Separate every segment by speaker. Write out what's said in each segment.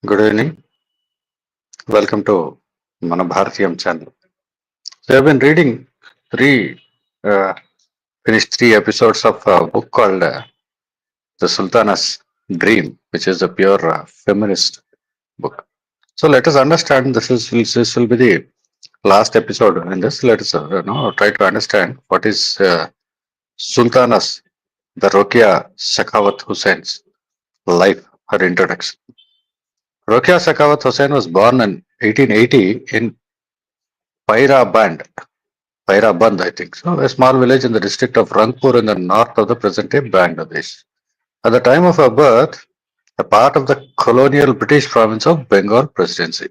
Speaker 1: Good evening. Welcome to Manabharatiyam channel. So I've been reading three, uh, finished three episodes of a book called The Sultana's Dream, which is a pure feminist book. So let us understand this will be the last episode in this. Let us try to understand what is Sultana's, the Rokeya Sakhawat Hossain's life, her introduction. Rokeya Sakhawat Hossain was born in 1880 in Pairaband, Pairaband, I think so, a small village in the district of Rangpur in the north of the present-day Bangladesh. At the time of her birth, a part of the colonial British province of Bengal Presidency.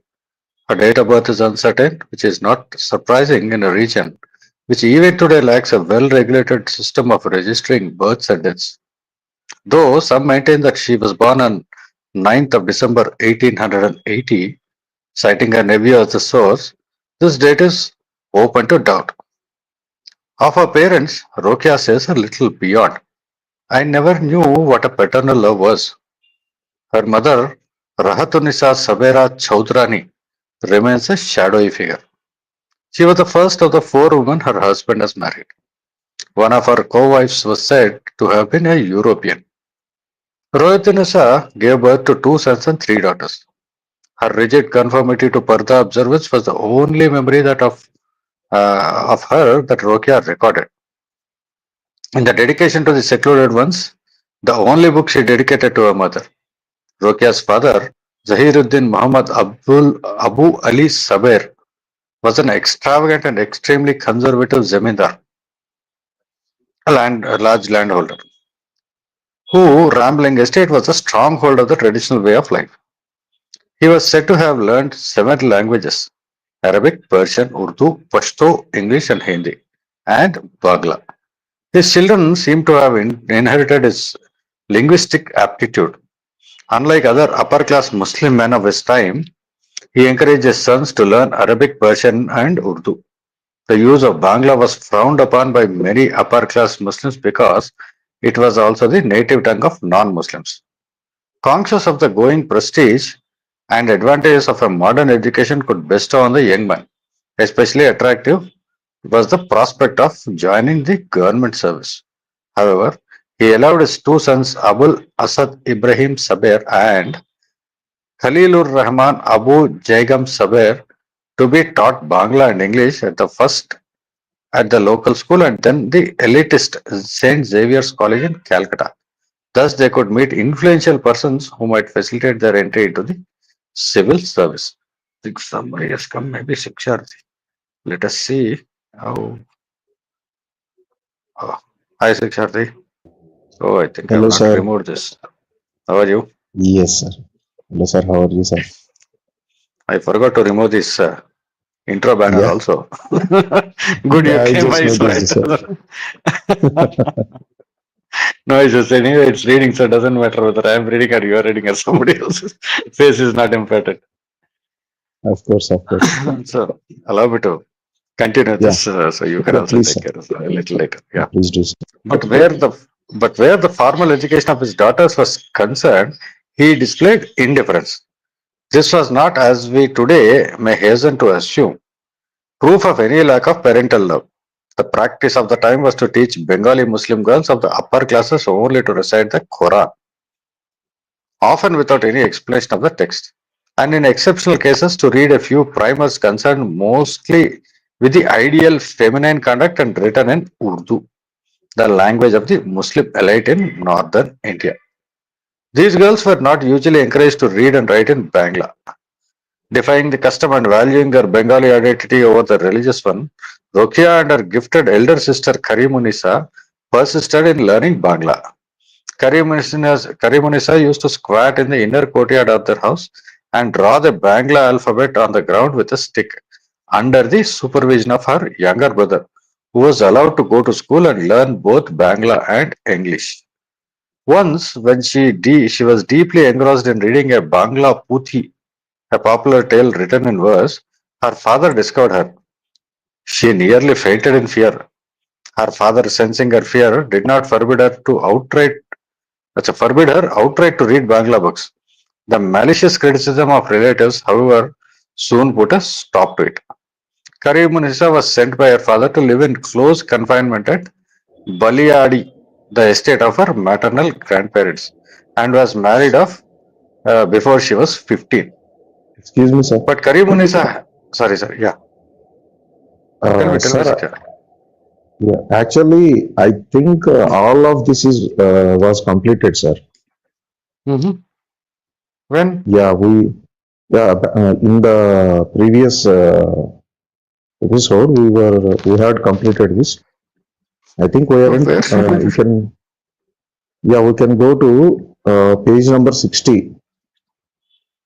Speaker 1: Her date of birth is uncertain, which is not surprising in a region which even today lacks a well-regulated system of registering births and deaths. Though some maintain that she was born on 9th of December 1880, citing her nephew as the source, this date is open to doubt. Of her parents, Rokeya says a little beyond. I never knew what a paternal love was. Her mother, Rahatunisa Sabera Chaudrani, remains a shadowy figure. She was the first of the four women her husband has married. One of her co-wives was said to have been a European. Rahatunisa gave birth to two sons and three daughters. Her rigid conformity to Parda observance was the only memory of her that Rokeya recorded. In the dedication to the secluded ones, the only book she dedicated to her mother, Rokeya's father, Zahiruddin Muhammad Abu Ali Saber, was an extravagant and extremely conservative zemindar, a large landholder, whose rambling estate was a stronghold of the traditional way of life. He was said to have learned seven languages: Arabic, Persian, Urdu, Pashto, English, and Hindi, and Bangla. His children seem to have inherited his linguistic aptitude. Unlike other upper class Muslim men of his time, he encouraged his sons to learn Arabic, Persian, and Urdu. The use of Bangla was frowned upon by many upper class Muslims because it was also the native tongue of non Muslims. Conscious of the growing prestige and advantages of a modern education could bestow on the young man, especially attractive was the prospect of joining the government service. However, he allowed his two sons Abul Asad Ibrahim Saber and Khalilur Rahman Abu Jaigam Saber to be taught Bangla and English at the first at the local school and then the elitist St. Xavier's College in Calcutta. Thus, they could meet influential persons who might facilitate their entry into the civil service. I think somebody has come, maybe Shiksharthi. Let us see how. Oh, hi, Shiksharthi. Oh, I think I've
Speaker 2: Hello,
Speaker 1: not
Speaker 2: sir.
Speaker 1: removed this. How are you?
Speaker 2: Yes, sir. Hello, sir. How are you, sir?
Speaker 1: I forgot to remove this intro banner
Speaker 2: Yeah,
Speaker 1: also. Good, you
Speaker 2: I
Speaker 1: came
Speaker 2: just
Speaker 1: eyes
Speaker 2: noticed,
Speaker 1: right.
Speaker 2: sir.
Speaker 1: No, it's just anyway, it's reading, so it doesn't matter whether I'm reading or you're reading or somebody else's face is not important.
Speaker 2: Of course, of course.
Speaker 1: So allow me to continue
Speaker 2: Yeah,
Speaker 1: this so you can
Speaker 2: yeah.
Speaker 1: also
Speaker 2: Please,
Speaker 1: take
Speaker 2: sir.
Speaker 1: care of it a little later. Yeah.
Speaker 2: Please do, sir.
Speaker 1: But where the but where the formal education of his daughters was concerned, he displayed indifference. This was not, as we today may hasten to assume, proof of any lack of parental love. The practice of the time was to teach Bengali Muslim girls of the upper classes only to recite the Quran, often without any explanation of the text, and in exceptional cases to read a few primers concerned mostly with the ideal feminine conduct and written in Urdu, the language of the Muslim elite in northern India. These girls were not usually encouraged to read and write in Bangla. Defying the custom and valuing their Bengali identity over the religious one, Rokeya and her gifted elder sister Karimunisa persisted in learning Bangla. Karimunisa used to squat in the inner courtyard of their house and draw the Bangla alphabet on the ground with a stick under the supervision of her younger brother, who was allowed to go to school and learn both Bangla and English. Once, when she was deeply engrossed in reading a Bangla Puthi, a popular tale written in verse, her father discovered her. She nearly fainted in fear. Her father, sensing her fear, did not forbid her outright to read Bangla books, The malicious criticism of relatives, however, soon put a stop to it. Karimunisa was sent by her father to live in close confinement at Baliadi, the estate of her maternal grandparents, and was married off before she was 15.
Speaker 2: Excuse me, sir.
Speaker 1: But Karimunisa, sorry, yeah, tell me,
Speaker 2: Sir,
Speaker 1: Satya.
Speaker 2: yeah, actually, I think all of this is was completed, sir.
Speaker 1: Mm-hmm. When?
Speaker 2: Yeah, in the previous episode we had completed this. I think we aren't.
Speaker 1: Where should we?
Speaker 2: We can, yeah, we can go to page number 60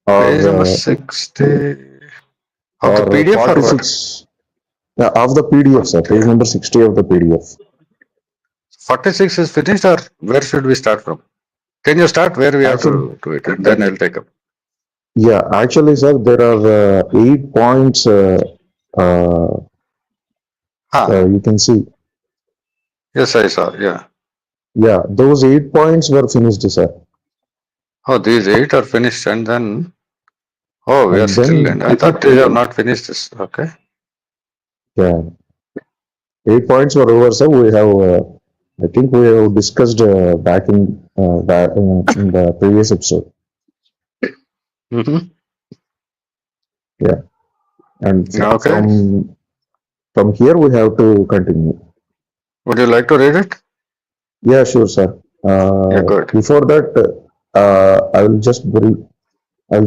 Speaker 1: Page number
Speaker 2: or
Speaker 1: 60 of the
Speaker 2: or
Speaker 1: PDF or what?
Speaker 2: 46. Yeah, of the PDF, sir. Page
Speaker 1: Okay.
Speaker 2: number 60 of the PDF.
Speaker 1: 46 is finished, or where should we start from? Can you start where we have
Speaker 2: Actually,
Speaker 1: to do it, and then I'll take up.
Speaker 2: yeah, actually, sir, there are 8 points. Uh,
Speaker 1: Ah,
Speaker 2: you can see.
Speaker 1: yes, I saw. Yeah.
Speaker 2: Yeah, those 8 points were finished, sir.
Speaker 1: Oh, these eight are finished, and then oh, we are
Speaker 2: And
Speaker 1: still in.
Speaker 2: then,
Speaker 1: I thought they have not finished this. Okay.
Speaker 2: yeah, 8 points were over, sir. We have, I think we have discussed back in the previous episode.
Speaker 1: Mm-hmm.
Speaker 2: Yeah, and
Speaker 1: Okay.
Speaker 2: from here we have to continue.
Speaker 1: Would you like to read it?
Speaker 2: Yeah, sure, sir.
Speaker 1: Yeah, good.
Speaker 2: Before that, I'll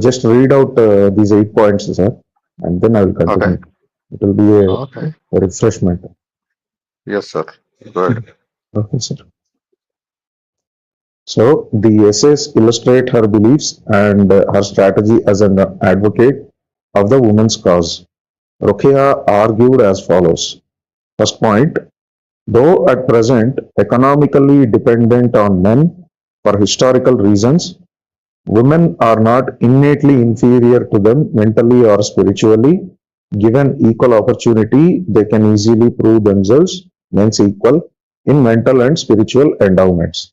Speaker 2: just read out these 8 points, sir, and then I will
Speaker 1: Okay.
Speaker 2: continue. It will be
Speaker 1: Okay.
Speaker 2: a refreshment.
Speaker 1: Yes, sir. Good.
Speaker 2: Okay, sir. So the essays illustrate her beliefs and her strategy as an advocate of the women's cause. Rokeya argued as follows. First point, though at present economically dependent on men for historical reasons, women are not innately inferior to them mentally or spiritually. Given equal opportunity, they can easily prove themselves men's equal in mental and spiritual endowments.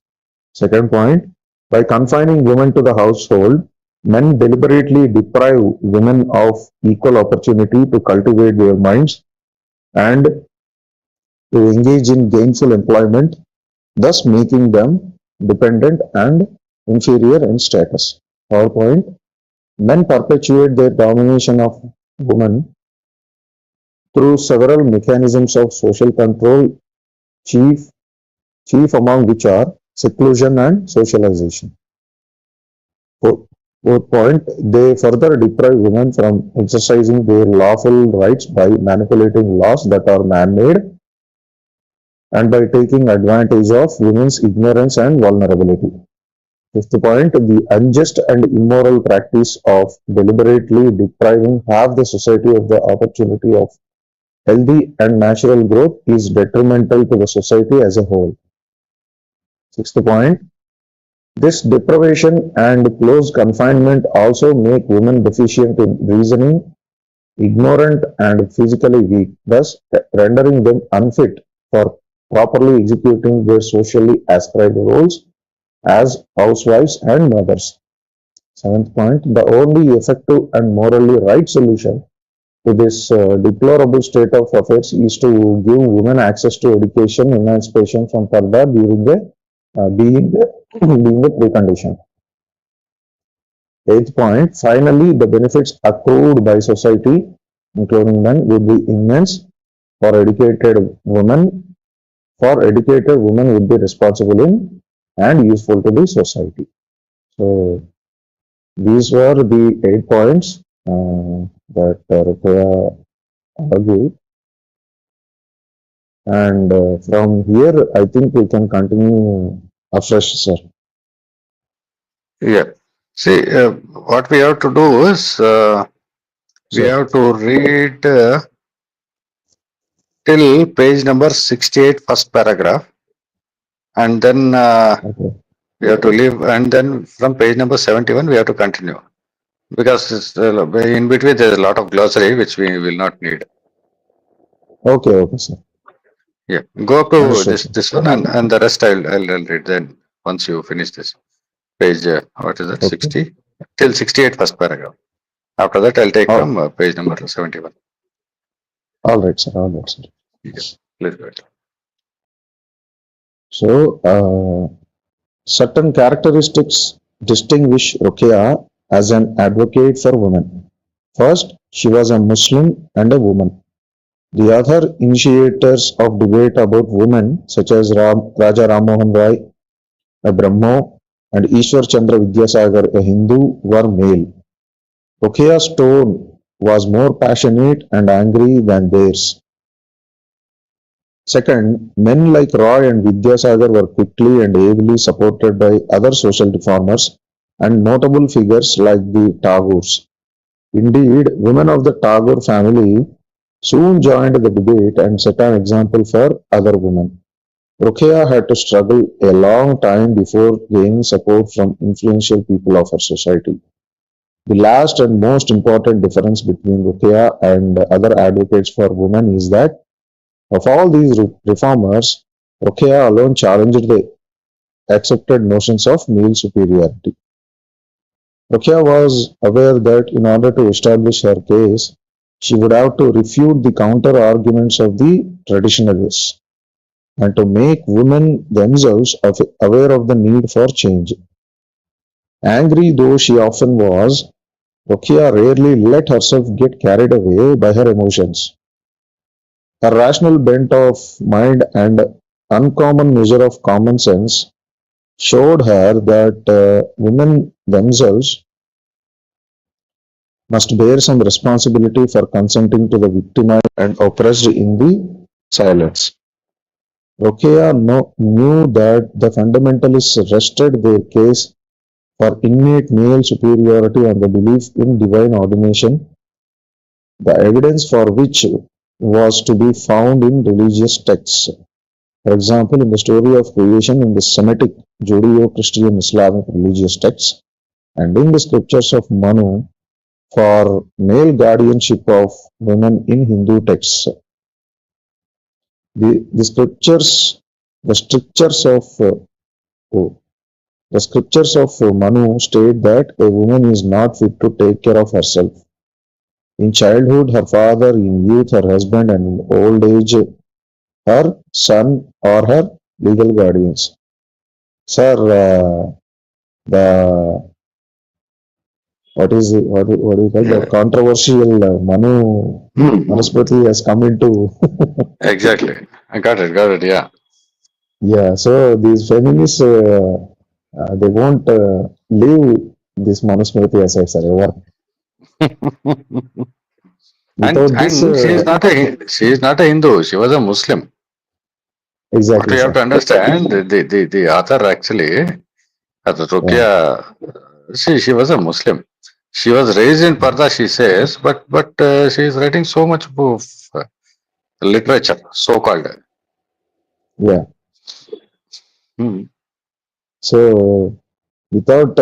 Speaker 2: Second point, by confining women to the household, men deliberately deprive women of equal opportunity to cultivate their minds and to engage in gainful employment, thus making them dependent and inferior in status. Third point, men perpetuate their domination of women through several mechanisms of social control, chief, chief among which are seclusion and socialization. Fourth point, they further deprive women from exercising their lawful rights by manipulating laws that are man-made and by taking advantage of women's ignorance and vulnerability. Fifth point, the unjust and immoral practice of deliberately depriving half the society of the opportunity of healthy and natural growth is detrimental to the society as a whole. Sixth point, this deprivation and close confinement also make women deficient in reasoning, ignorant, and physically weak, thus rendering them unfit for properly executing their socially ascribed roles as housewives and mothers. Seventh point, the only effective and morally right solution to this deplorable state of affairs is to give women access to education, emancipation from parda during the being the precondition. Eighth point, finally, the benefits accrued by society, including men, would be immense for educated women. For educated women would be responsible in and useful to the society. So these were the 8 points that Ruqayya argued. And from here, I think we can continue afresh, sir.
Speaker 1: Yeah. See, what we have to do is we
Speaker 2: Sir,
Speaker 1: have to read till page number 68, first paragraph, and then
Speaker 2: okay.
Speaker 1: we have to leave, and then from page number 71, we have to continue. Because in between there is a lot of glossary which we will not need.
Speaker 2: Okay, okay, sir.
Speaker 1: Yeah, go up to
Speaker 2: Understood,
Speaker 1: this
Speaker 2: sir.
Speaker 1: this one, and the rest I'll read then once you finish this page. What is that?
Speaker 2: Okay.
Speaker 1: 60. till 68 first paragraph. After that, I'll take from page number 71.
Speaker 2: All right, sir. All right, sir.
Speaker 1: Yeah, please go ahead.
Speaker 2: So, certain characteristics distinguish Rokeya as an advocate for women. First, she was a Muslim and a woman. The other initiators of debate about women, such as Raja Ram Mohan Roy, a Brahmo, and Ishwar Chandra Vidyasagar, a Hindu, were male. Rokeya's tone was more passionate and angry than theirs. Second, men like Roy and Vidyasagar were quickly and ably supported by other social reformers and notable figures like the Tagores. Indeed, women of the Tagore family soon joined the debate and set an example for other women. Rokeya had to struggle a long time before gaining support from influential people of her society. The last and most important difference between Rokeya and other advocates for women is that of all these reformers, Rokeya alone challenged the accepted notions of male superiority. Rokeya was aware that in order to establish her case, she would have to refute the counter arguments of the traditionalists and to make women themselves aware of the need for change. Angry though she often was, Rokeya rarely let herself get carried away by her emotions. Her rational bent of mind and uncommon measure of common sense showed her that women themselves must bear some responsibility for consenting to the victimized and oppressed in the silence. Rokeya knew that the fundamentalists rested their case for innate male superiority on the belief in divine ordination, the evidence for which was to be found in religious texts. For example, in the story of creation in the Semitic, Judeo-Christian, Islamic religious texts, and in the scriptures of Manu for male guardianship of women in Hindu texts. The scriptures, the strictures of oh, the scriptures of Manu state that a woman is not fit to take care of herself. In childhood, her father; in youth, her husband; and in old age, her son or her legal guardians. Sir, the what do you call the controversial Manusmriti has come into
Speaker 1: Exactly. I got it. Yeah.
Speaker 2: yeah. So these feminists they won't leave this Manusmriti aside, sir, ever. Without this,
Speaker 1: And she is not a Hindu. She was a Muslim. What
Speaker 2: exactly,
Speaker 1: we have
Speaker 2: sir.
Speaker 1: to understand, the author actually,
Speaker 2: Yeah,
Speaker 1: Rokeya, she was a Muslim. She was raised in Parda, she says, but she is writing so much of literature, so called.
Speaker 2: yeah.
Speaker 1: Hmm.
Speaker 2: So without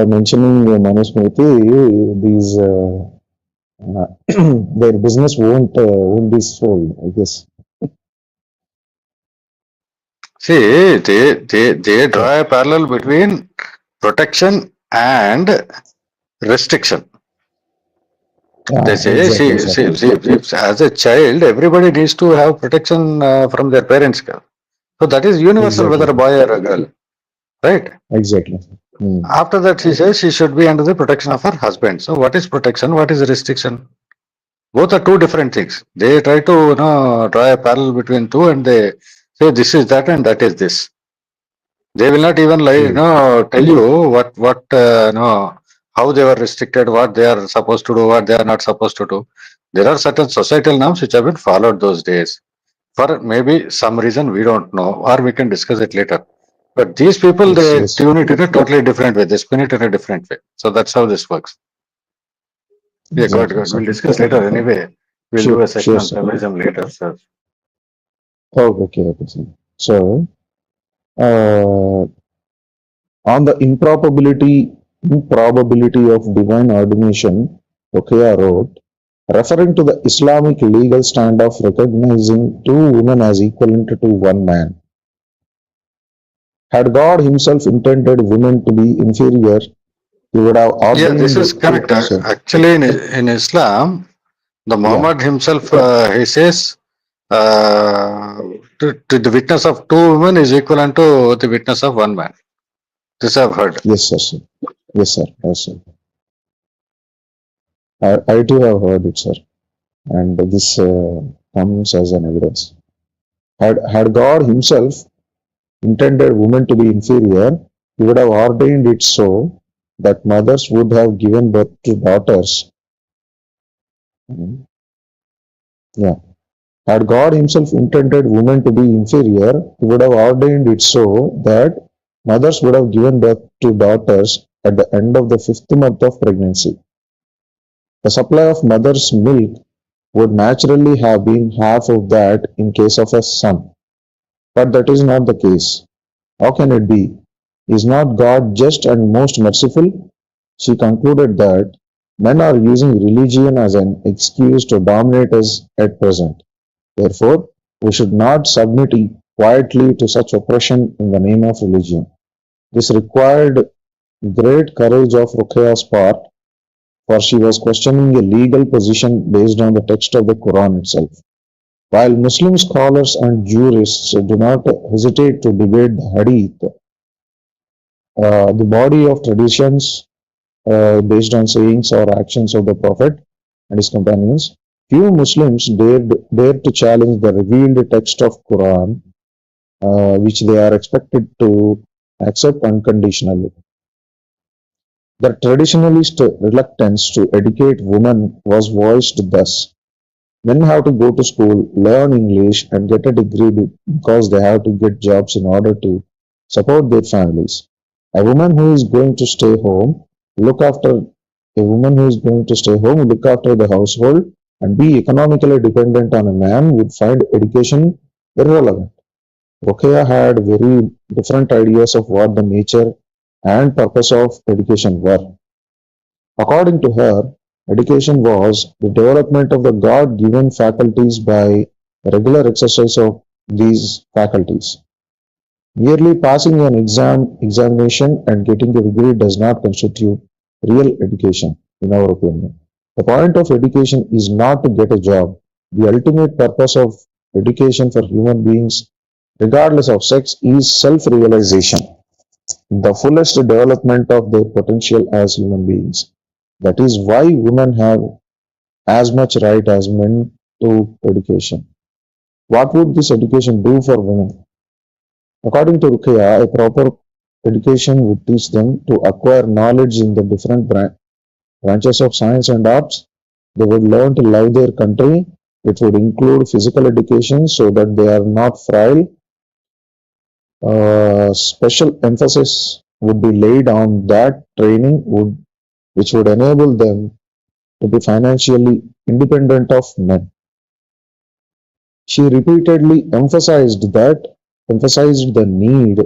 Speaker 2: mentioning Manusmriti, these their business won't be sold, I guess.
Speaker 1: See, they
Speaker 2: Yeah,
Speaker 1: draw a parallel between protection and restriction. They
Speaker 2: yeah,
Speaker 1: say,
Speaker 2: exactly, sir.
Speaker 1: as a child, everybody needs to have protection from their parents. So that is universal,
Speaker 2: Exactly,
Speaker 1: whether a
Speaker 2: sir.
Speaker 1: boy or a girl, right?
Speaker 2: Exactly. Hmm.
Speaker 1: After that, she says she should be under the protection of her husband. So what is protection? What is restriction? Both are two different things. They try to draw a parallel between two, and they say this is that and that is this. They will not even
Speaker 2: Hmm.
Speaker 1: tell you what how they were restricted, what they are supposed to do, what they are not supposed to do. There are certain societal norms which have been followed those days. For maybe some reason we don't know, or we can discuss it later. But these people,
Speaker 2: Yes,
Speaker 1: they
Speaker 2: yes.
Speaker 1: tune it in a totally different way. They spin it in a different way. So that's how this works. Yeah, good,
Speaker 2: Exactly,
Speaker 1: good.
Speaker 2: sir.
Speaker 1: We'll discuss later anyway. We'll do
Speaker 2: Sure,
Speaker 1: a section
Speaker 2: sure,
Speaker 1: on
Speaker 2: sir.
Speaker 1: feminism later. So
Speaker 2: Oh, okay, okay, sir. So, uh, on the improbability of divine ordination, Rokeya wrote, referring to the Islamic legal stand of recognizing two women as equivalent to one man. Had God Himself intended women to be inferior, He would have
Speaker 1: Yeah, this
Speaker 2: ordained
Speaker 1: is correct.
Speaker 2: so
Speaker 1: Actually, in Islam, the
Speaker 2: yeah,
Speaker 1: Muhammad himself, he says, uh, to the witness of two women is equivalent to the witness of one man. This I've heard.
Speaker 2: yes, sir. Yes, sir. Yes, sir. I too have heard it, sir. And this comes as an evidence. Had God Himself intended women to be inferior, He would have ordained it so that mothers would have given birth to daughters. Mm, yeah. Had God Himself intended women to be inferior, He would have ordained it so that mothers would have given birth to daughters at the end of the fifth month of pregnancy. The supply of mother's milk would naturally have been half of that in case of a son. But that is not the case. How can it be? Is not God just and most merciful? She concluded that men are using religion as an excuse to dominate us at present. Therefore, we should not submit quietly to such oppression in the name of religion. This required great courage of Ruqaya's part, for she was questioning a legal position based on the text of the Quran itself. While Muslim scholars and jurists do not hesitate to debate the Hadith, the body of traditions based on sayings or actions of the Prophet and his companions, few Muslims dared to challenge the revealed text of Quran, which they are expected to accept unconditionally. The traditionalist reluctance to educate women was voiced thus: men have to go to school, learn English, and get a degree because they have to get jobs in order to support their families. A woman who is going to stay home, look after a woman who is going to stay home, look after the household, and be economically dependent on a man would find education irrelevant. Rokeya had very different ideas of what the nature and purpose of education were. According to her, education was the development of the God-given faculties by regular exercise of these faculties. Merely passing an examination and getting a degree does not constitute real education, in our opinion. The point of education is not to get a job. The ultimate purpose of education for human beings, regardless of sex, is self-realization, the fullest development of their potential as human beings. That is why women have as much right as men to education. What would this education do for women? According to Rukia, a proper education would teach them to acquire knowledge in the different branches of science and arts. They would learn to love their country. It would include physical education so that they are not frail. Special emphasis would be laid on that training which would enable them to be financially independent of men. She repeatedly emphasized the need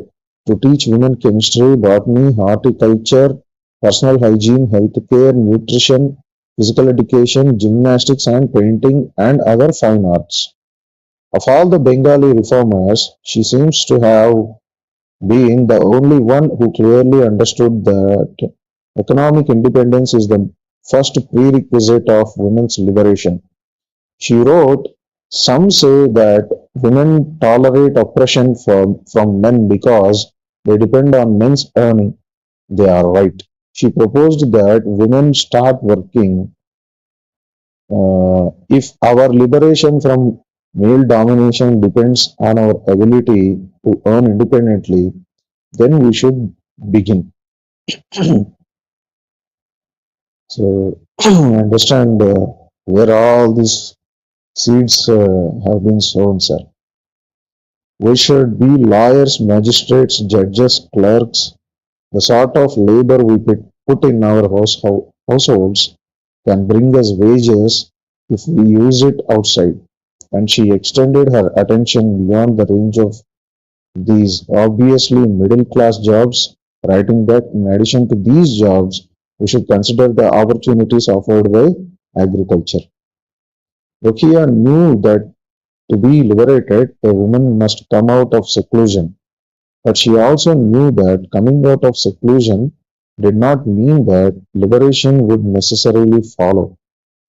Speaker 2: to teach women chemistry, botany, horticulture, personal hygiene, healthcare, nutrition, physical education, gymnastics and painting and other fine arts. Of all the Bengali reformers, she seems to have been the only one who clearly understood that economic independence is the first prerequisite of women's liberation. She wrote, some say that women tolerate oppression from men because they depend on men's earning. They are right. She proposed that women start working. If our liberation from male domination depends on our ability to earn independently, then we should begin. So, understand where all these seeds have been sown, sir. We should be lawyers, magistrates, judges, clerks. The sort of labor we put in our households can bring us wages if we use it outside. And she extended her attention beyond the range of these obviously middle class jobs, writing that in addition to these jobs, we should consider the opportunities offered by agriculture. Rokia knew that to be liberated, a woman must come out of seclusion. But she also knew that coming out of seclusion did not mean that liberation would necessarily follow.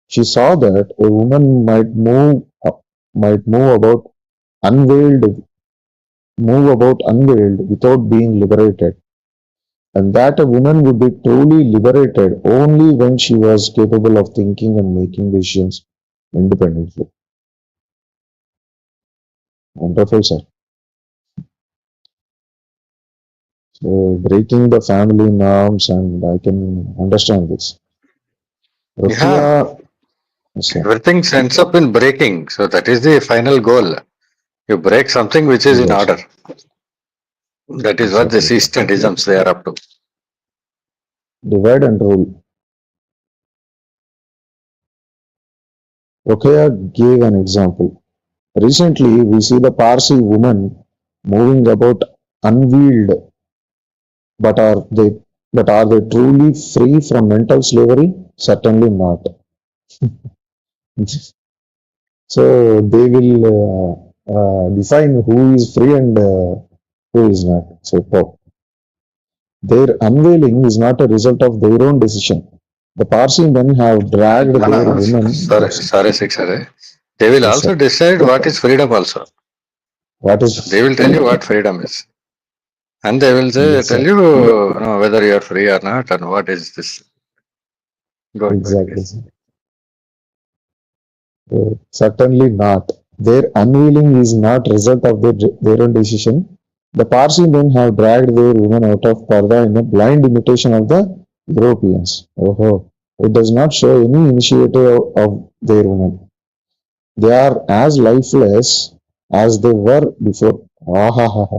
Speaker 2: She saw that a woman might unveiled move about unveiled without being liberated, and that a woman would be truly liberated only when she was capable of thinking and making decisions independently. Wonderful, sir. So breaking the family norms, and I can understand this.
Speaker 1: Yeah,
Speaker 2: Rukia, sir.
Speaker 1: everything ends up in breaking. So that is the final goal. You break something which is in
Speaker 2: Yes,
Speaker 1: order. That is what the
Speaker 2: exactly, sir.
Speaker 1: systemisms they are up to.
Speaker 2: Divide and rule. Rukia gave an example. Recently, we see the Parsi woman moving about unveiled, but are they truly free from mental slavery? Certainly not. So they will define who is free and who is not. So their unveiling is not a result of their own decision. The Parsi men have dragged
Speaker 1: No,
Speaker 2: their
Speaker 1: no,
Speaker 2: women.
Speaker 1: sorry,
Speaker 2: Yes,
Speaker 1: sorry, Sikshare. They will
Speaker 2: yes, sir.
Speaker 1: also decide what is freedom also.
Speaker 2: What
Speaker 1: They
Speaker 2: is
Speaker 1: will tell you what freedom is. And they will say,
Speaker 2: yes,
Speaker 1: tell
Speaker 2: sir.
Speaker 1: you, whether you are free or not, and what is this going like
Speaker 2: Exactly,
Speaker 1: this.
Speaker 2: sir. Certainly not. Their unveiling is not result of their own decision. The Parsi men have dragged their women out of Parda in a blind imitation of the Europeans. Oh, it does not show any initiative of their women. They are as lifeless as they were before. Ah, ha, ha, ha.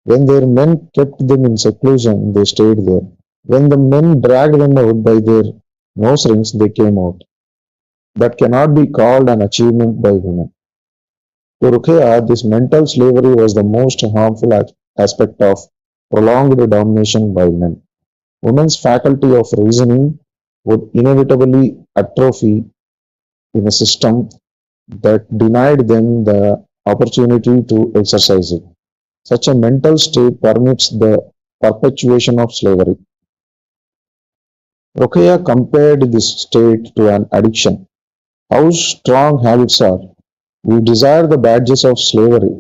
Speaker 2: When their men kept them in seclusion, they stayed there. When the men dragged them out by their nose rings, they came out. That cannot be called an achievement by women. To Ruqayya, this mental slavery was the most harmful aspect of prolonged domination by men. Women's faculty of reasoning would inevitably atrophy in a system that denied them the opportunity to exercise it. Such a mental state permits the perpetuation of slavery. Ruqayya compared this state to an addiction. How strong habits are. We desire the badges of slavery.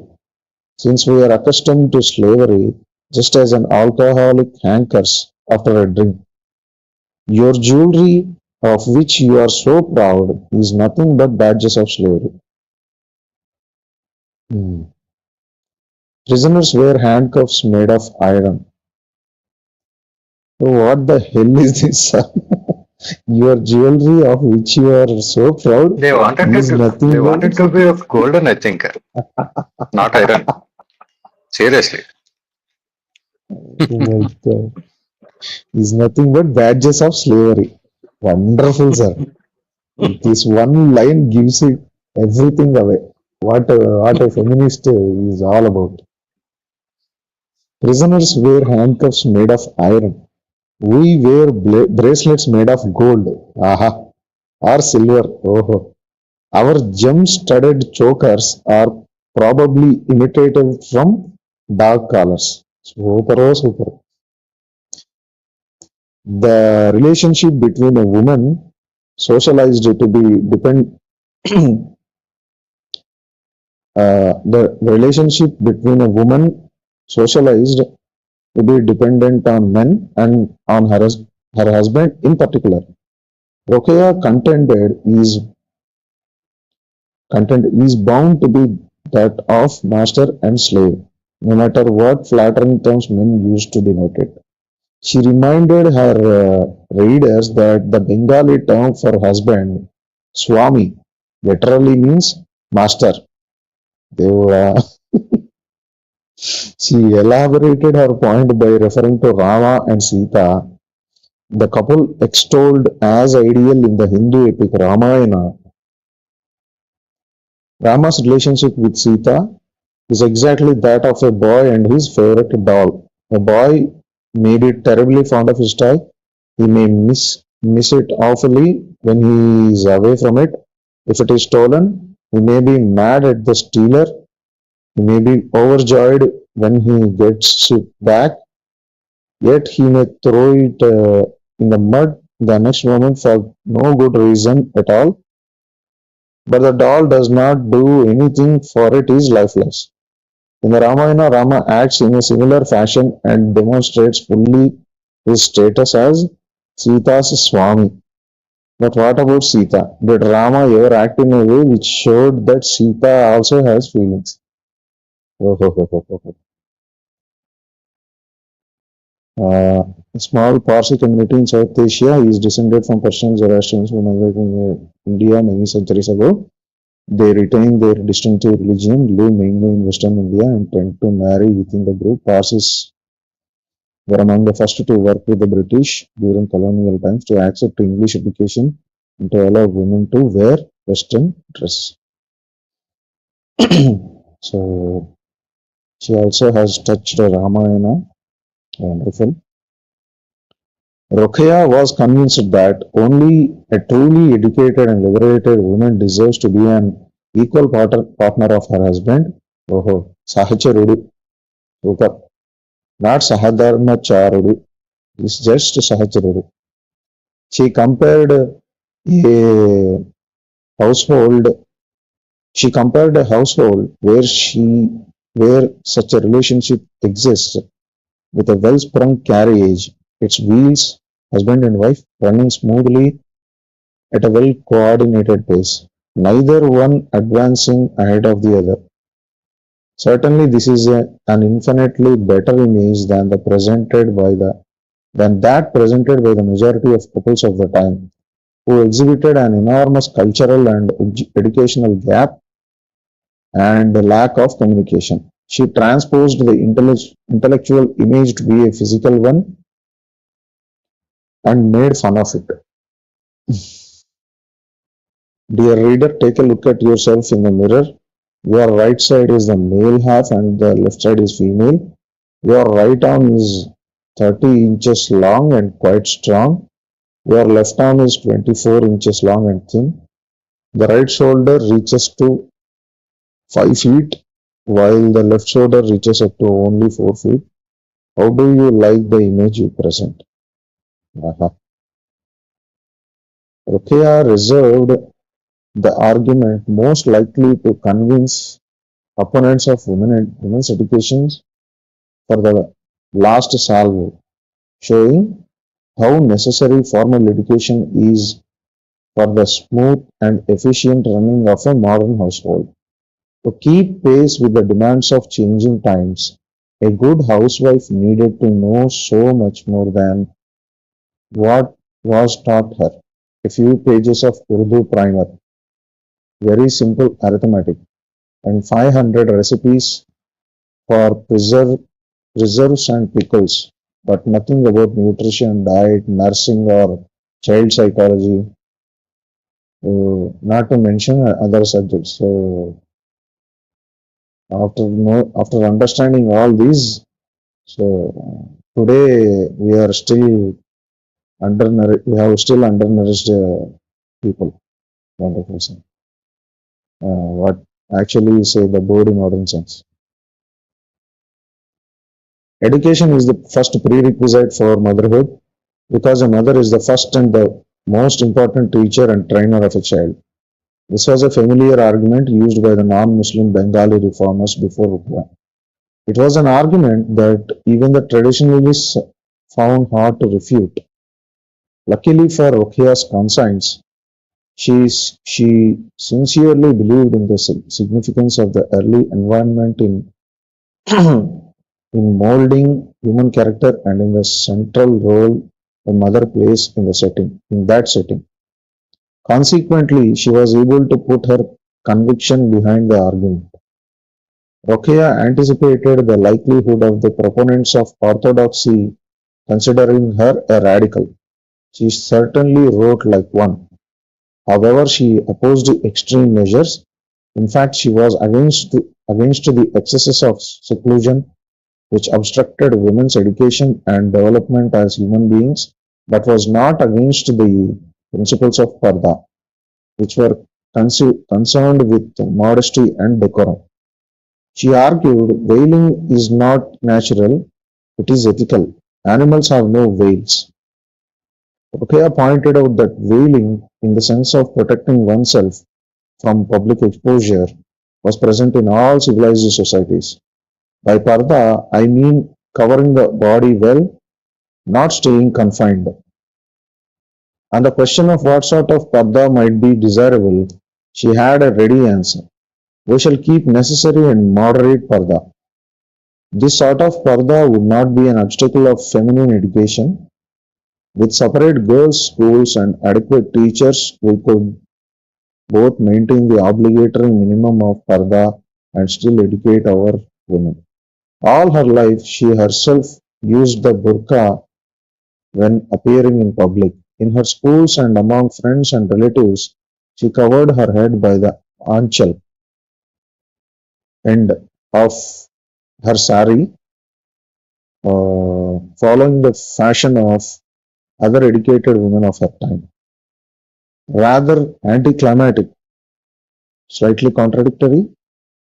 Speaker 2: Since we are accustomed to slavery, just as an alcoholic hankers after a drink, your jewelry, of which you are so proud, is nothing but badges of slavery. Hmm. Prisoners wear handcuffs made of iron. So what the hell is this? Your jewelry, of which you are so proud,
Speaker 1: They wanted
Speaker 2: is
Speaker 1: to, they
Speaker 2: nothing
Speaker 1: wanted
Speaker 2: but
Speaker 1: to be of golden, I think, not iron. Seriously.
Speaker 2: oh my God, is nothing but badges of slavery. Wonderful, sir. This one line gives it everything away. What a feminist is all about. Prisoners wear handcuffs made of iron. We wear bracelets made of gold. Aha. Or silver. Oh. Our gem-studded chokers are probably imitated from dog collars. Super, oh, super. The relationship between a woman socialized to be the relationship between a woman socialized to be dependent on men and on her husband in particular. Rokeya content is bound to be that of master and slave, no matter what flattering terms men used to denote it. She reminded her readers that the Bengali term for husband, Swami, literally means master. They She elaborated her point by referring to Rama and Sita, the couple extolled as ideal in the Hindu epic Ramayana. Rama's relationship with Sita is exactly that of a boy and his favorite doll. A boy may be terribly fond of his toy. He may miss it awfully when he is away from it. If it is stolen, he may be mad at the stealer. He may be overjoyed when he gets it back. Yet he may throw it in the mud the next moment for no good reason at all. But the doll does not do anything, for it is lifeless. In the Ramayana, Rama acts in a similar fashion and demonstrates fully his status as Sita's Swami. But what about Sita? Did Rama ever act in a way which showed that Sita also has feelings? A small Parsi community in South Asia is descended from Persian Zoroastrians who migrated in India many centuries ago. They retain their distinctive religion, live mainly in Western India, and tend to marry within the group. Parsis were among the first to work with the British during colonial times to accept English education and to allow women to wear Western dress. So she also has touched Ramayana. Wonderful. Rokeya was convinced that only a truly educated and liberated woman deserves to be an equal partner of her husband. Oh, Sahacharudu. Super. Not Sahadharmacharudu. It's just Sahacharudu. She compared a household. She compared a household where such a relationship exists with a well-sprung carriage, its wheels, husband and wife, running smoothly at a well-coordinated pace, neither one advancing ahead of the other. Certainly, this is an infinitely better image than that presented by the majority of couples of the time, who exhibited an enormous cultural and educational gap and lack of communication. She transposed the intellectual image to be a physical one and made fun of it. Dear reader, take a look at yourself in the mirror. Your right side is the male half and the left side is female. Your right arm is 30 inches long and quite strong. Your left arm is 24 inches long and thin. The right shoulder reaches to 5 feet while the left shoulder reaches up to only 4 feet. How do you like the image you present? Rokeya reserved the argument most likely to convince opponents of women's education for the last salvo, showing how necessary formal education is for the smooth and efficient running of a modern household. To keep pace with the demands of changing times, a good housewife needed to know so much more than what was taught her. A few pages of Urdu primer, very simple arithmetic, and 500 recipes for preserves and pickles, but nothing about nutrition, diet, nursing, or child psychology, not to mention other subjects. So, after understanding all these, so today we are still we have still undernourished people. Wonderful. What actually say the body modern sense. Education is the first prerequisite for motherhood because a mother is the first and the most important teacher and trainer of a child. This was a familiar argument used by the non-Muslim Bengali reformers before Rukia. It was an argument that even the traditionalists found hard to refute. Luckily for Rukia's conscience, she sincerely believed in the significance of the early environment in in molding human character and in the central role a mother plays in that setting. Consequently, she was able to put her conviction behind the argument. Rokeya anticipated the likelihood of the proponents of orthodoxy considering her a radical. She certainly wrote like one. However, she opposed extreme measures. In fact, she was against the excesses of seclusion which obstructed women's education and development as human beings, but was not against the principles of Parda, which were concerned with modesty and decorum. She argued veiling is not natural, it is ethical, Animals have no veils. Rokeya pointed out that veiling, in the sense of protecting oneself from public exposure, was present in all civilized societies. By parda, I mean covering the body well, not staying confined. On the question of what sort of parda might be desirable, she had a ready answer. We shall keep necessary and moderate parda. This sort of parda would not be an obstacle of feminine education. With separate girls' schools and adequate teachers, we could both maintain the obligatory minimum of parda and still educate our women. All her life, she herself used the burqa when appearing in public. In her schools and among friends and relatives, she covered her head by the anchal end of her sari, following the fashion of other educated women of her time. Rather anticlimactic, slightly contradictory?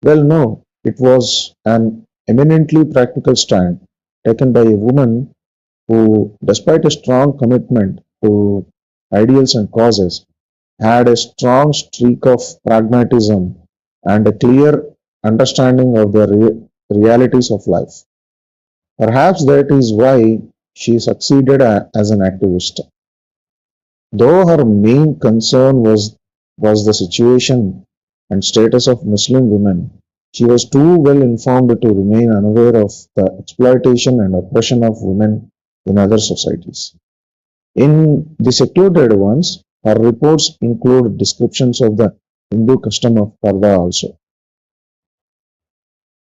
Speaker 2: Well, no, it was an eminently practical stand taken by a woman who, despite a strong commitment to ideals and causes, had a strong streak of pragmatism and a clear understanding of the realities of life. Perhaps that is why she succeeded as an activist. Though her main concern was the situation and status of Muslim women, she was too well informed to remain unaware of the exploitation and oppression of women in other societies. In the secluded ones, her reports include descriptions of the Hindu custom of parda also.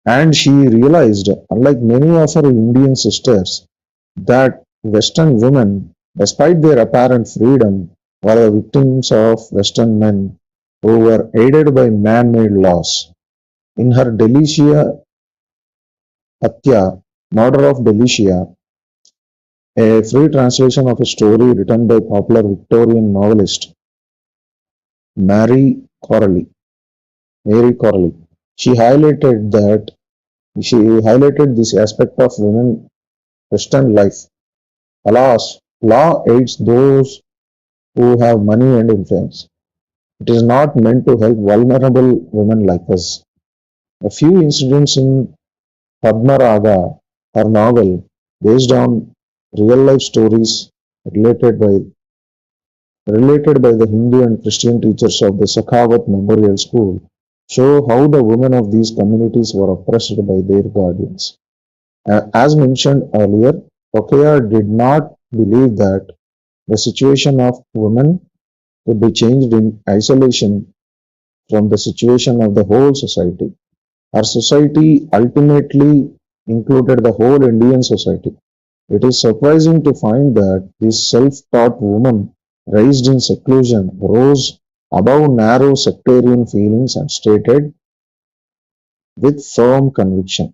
Speaker 2: And she realized, unlike many of her Indian sisters, that Western women, despite their apparent freedom, were the victims of Western men who were aided by man-made laws. In her Delicia Hatya, Murder of Delicia, a free translation of a story written by popular Victorian novelist Mary Corelli, Mary Corelli, she highlighted that she highlighted this aspect of women Western life. Alas, law aids those who have money and influence. It is not meant to help vulnerable women like us. A few incidents in Padmaraga, her novel, based on real life stories related by related by the Hindu and Christian teachers of the Sakhawat Memorial School, show how the women of these communities were oppressed by their guardians. As mentioned earlier, Rokeya did not believe that the situation of women could be changed in isolation from the situation of the whole society. Our society ultimately included the whole Indian society. It is surprising to find that this self-taught woman raised in seclusion rose above narrow sectarian feelings and stated with firm conviction.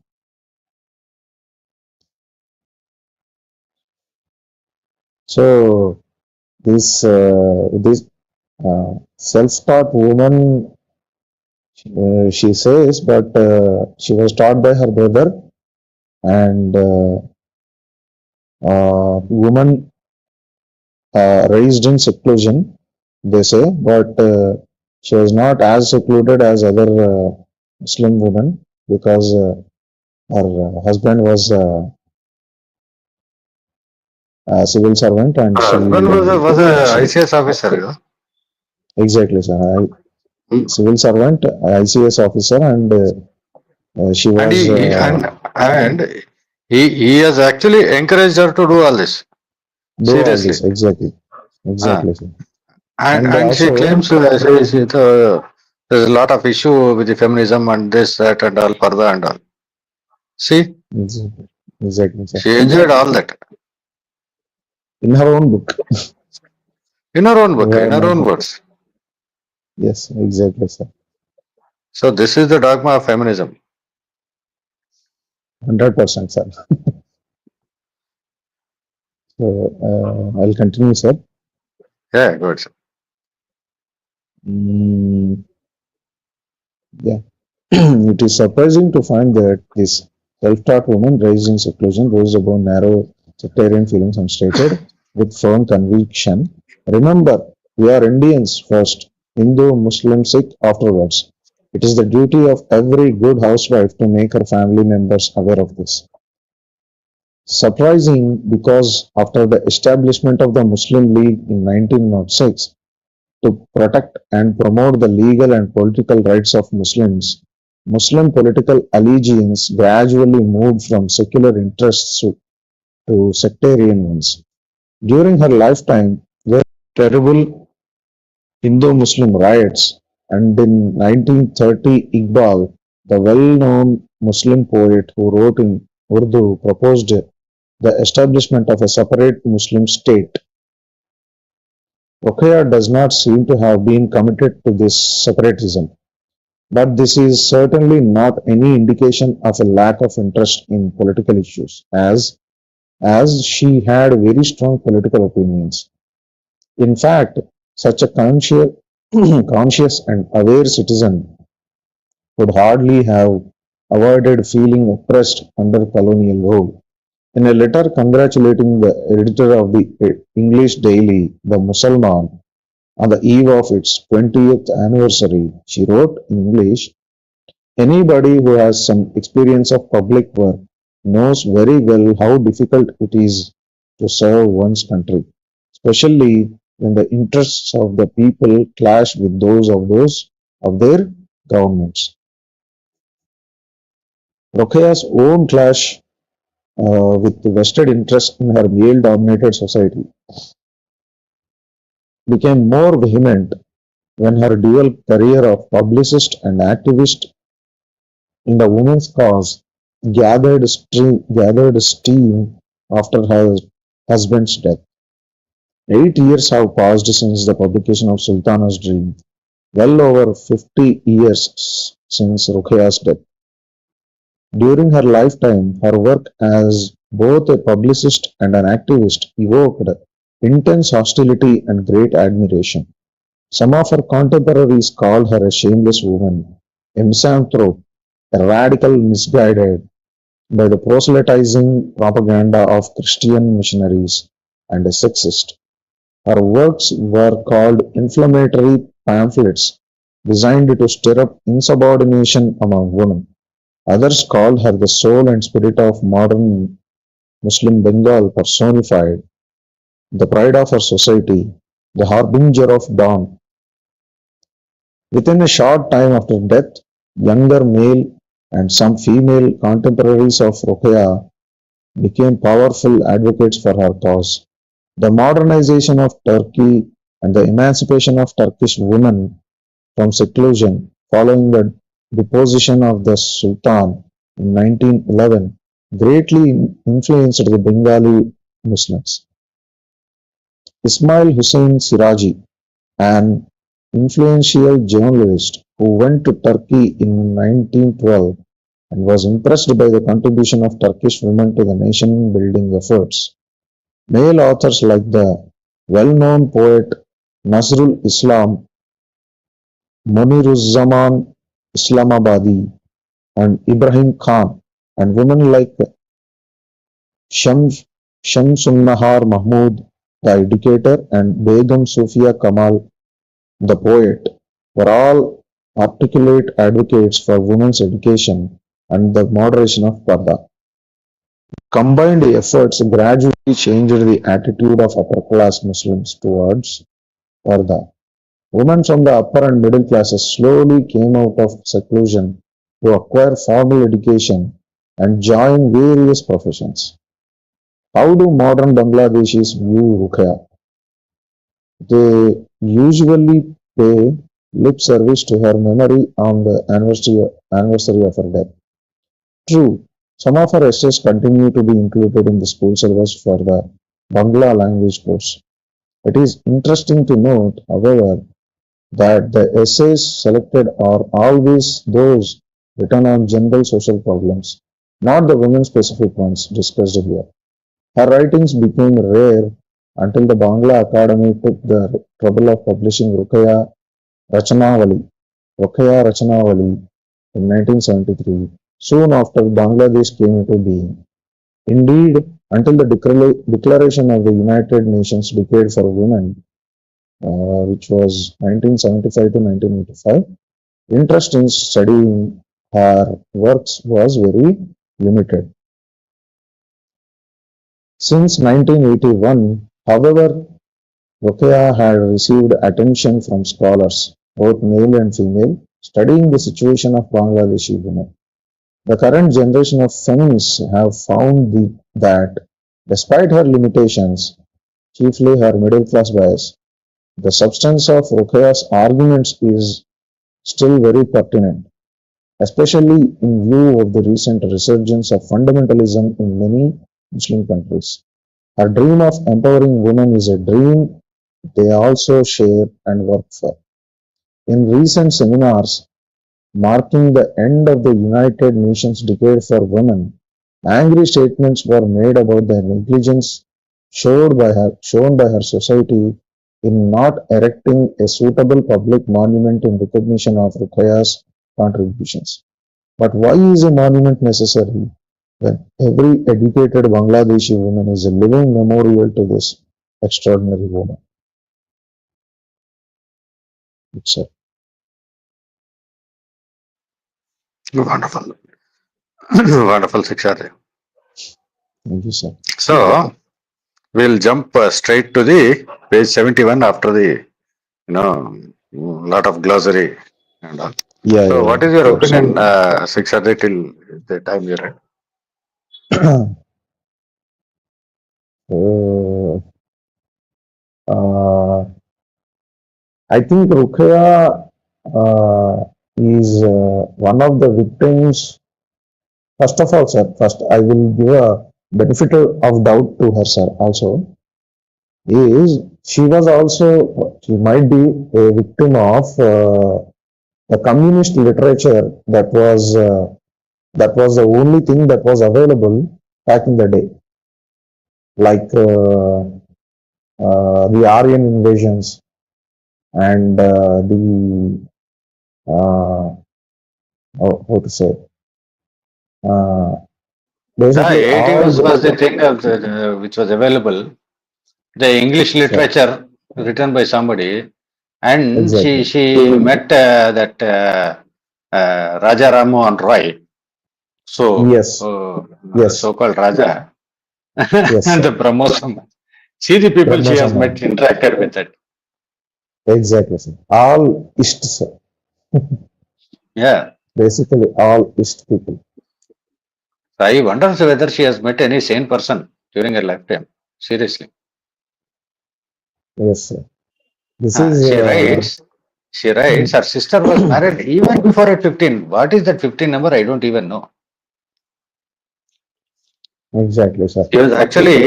Speaker 2: So this self-taught woman, she says, but she was taught by her brother, and woman raised in seclusion, they say, but she was not as secluded as other Muslim women because her husband was a civil servant and
Speaker 1: Her
Speaker 2: she
Speaker 1: husband was a ICS officer, you know.
Speaker 2: exactly, sir,
Speaker 1: Mm.
Speaker 2: civil servant, ICS officer, and she
Speaker 1: And
Speaker 2: was
Speaker 1: he has actually encouraged her to do all this.
Speaker 2: do all
Speaker 1: Seriously.
Speaker 2: this exactly,
Speaker 1: Uh,
Speaker 2: exactly, sir.
Speaker 1: and
Speaker 2: And
Speaker 1: and she
Speaker 2: also,
Speaker 1: claims there's a lot of issue with the feminism and this, that, and all, parda and all. See,
Speaker 2: exactly, exactly, sir.
Speaker 1: she enjoyed all that
Speaker 2: In her own book,
Speaker 1: in her own book, in
Speaker 2: where
Speaker 1: her
Speaker 2: my
Speaker 1: own words.
Speaker 2: yes, exactly, sir.
Speaker 1: So this is the dogma of feminism.
Speaker 2: 100%, sir. So I'll continue, sir.
Speaker 1: Yeah, good.
Speaker 2: Mm, yeah. It is surprising to find that this self-taught woman raised in seclusion rose above narrow sectarian feelings and stated with firm conviction, remember, we are Indians first, Hindu, Muslim, Sikh afterwards. It is the duty of every good housewife to make her family members aware of this. Surprising because after the establishment of the Muslim League in 1906 to protect and promote the legal and political rights of Muslims, Muslim political allegiance gradually moved from secular interests to sectarian ones. During her lifetime, there were terrible Hindu-Muslim riots, and in 1930, Iqbal, the well-known Muslim poet who wrote in Urdu, proposed the establishment of a separate Muslim state. Rokeya does not seem to have been committed to this separatism, but this is certainly not any indication of a lack of interest in political issues, as she had very strong political opinions. In fact, such a conscious and aware citizen could hardly have avoided feeling oppressed under colonial rule. In a letter congratulating the editor of the English daily, The Mussalman, on the eve of its 20th anniversary, she wrote in English, anybody who has some experience of public work knows very well how difficult it is to serve one's country, especially when the interests of the people clash with those of their governments. Rokeya's own clash with the vested interest in her male-dominated society became more vehement when her dual career of publicist and activist in the women's cause gathered steam after her husband's death. 8 years have passed since the publication of Sultana's Dream, well over 50 years since Ruqaya's death. During her lifetime, her work as both a publicist and an activist evoked intense hostility and great admiration. Some of her contemporaries called her a shameless woman, a misanthrope, a radical misguided by the proselytizing propaganda of Christian missionaries, and a sexist. Her works were called inflammatory pamphlets designed to stir up insubordination among women. Others called her the soul and spirit of modern Muslim Bengal personified, the pride of her society, the harbinger of dawn. Within a short time after death, younger male and some female contemporaries of Rokeya became powerful advocates for her cause. The modernization of Turkey and the emancipation of Turkish women from seclusion following the deposition of the Sultan in 1911 greatly influenced the Bengali Muslims. Ismail Hussain Siraji, an influential journalist who went to Turkey in 1912 and was impressed by the contribution of Turkish women to the nation building efforts. Male authors like the well-known poet Nazrul Islam, Moniruzzaman Islamabadi, and Ibrahim Khan, and women like Shams, Shamsunnahar Mahmud, the educator, and Begum Sufia Kamal, the poet, were all articulate advocates for women's education and the moderation of Parda. Combined efforts gradually changed the attitude of upper-class Muslims towards Parda. Women from the upper and middle classes slowly came out of seclusion to acquire formal education and join various professions. How do modern Bangladeshis view Ruqya? They usually pay lip service to her memory on the anniversary of her death. True, some of her essays continue to be included in the school syllabus for the Bangla language course. It is interesting to note, however, that the essays selected are always those written on general social problems, not the women-specific ones discussed here. Her writings became rare until the Bangla Academy took the trouble of publishing Rachanavali, Rokeya Rachanavali in 1973, soon after Bangladesh came into being. Indeed, until the declaration of the United Nations Decade for Women, which was 1975 to 1985. Interest in studying her works was very limited. Since 1981, however, Rokeya had received attention from scholars, both male and female, studying the situation of Bangladeshi women. The current generation of feminists have found that, despite her limitations, chiefly her middle class bias, the substance of Rokeya's arguments is still very pertinent, especially in view of the recent resurgence of fundamentalism in many Muslim countries. Her dream of empowering women is a dream they also share and work for. In recent seminars marking the end of the United Nations Decade for Women, angry statements were made about the negligence shown by her society in not erecting a suitable public monument in recognition of Ruqaya's contributions. But why is a monument necessary when every educated Bangladeshi woman is a living memorial to this extraordinary woman? It's a,
Speaker 1: Wonderful. Wonderful, Sikshari.
Speaker 2: thank you, sir.
Speaker 1: So we'll jump straight to the page 71 after the, lot of glossary and all.
Speaker 2: Yeah,
Speaker 1: So
Speaker 2: yeah,
Speaker 1: what
Speaker 2: yeah.
Speaker 1: is your
Speaker 2: Sure,
Speaker 1: opinion, Sikshari, till the time you read?
Speaker 2: sir. Uh, uh, I think Ruqya is one of the victims. First of all, sir, first I will give a benefit of doubt to her, sir. Also, is she might be a victim of the communist literature that was the only thing that was available back in the day, like the Aryan invasions and the how to say uh,
Speaker 1: Yeah,
Speaker 2: basically
Speaker 1: 80
Speaker 2: all
Speaker 1: was the thing of which was available. The English
Speaker 2: sir,
Speaker 1: literature written by somebody, and she
Speaker 2: exactly,
Speaker 1: she met that Raja Ramohan Roy, so
Speaker 2: yes, yes,
Speaker 1: so-called Raja,
Speaker 2: yes,
Speaker 1: and
Speaker 2: sir.
Speaker 1: the Brahmosam. See the people
Speaker 2: Brahma
Speaker 1: she has met,
Speaker 2: Samman,
Speaker 1: interacted with it.
Speaker 2: exactly, sir. All East, sir.
Speaker 1: Yeah,
Speaker 2: Basically all East people.
Speaker 1: I wonder whether she has met any sane person during her lifetime. Seriously.
Speaker 2: Yes, sir. This is
Speaker 1: She writes, her sister was married even before at 15. What is that 15 number? I don't even know.
Speaker 2: exactly, sir.
Speaker 1: She was actually,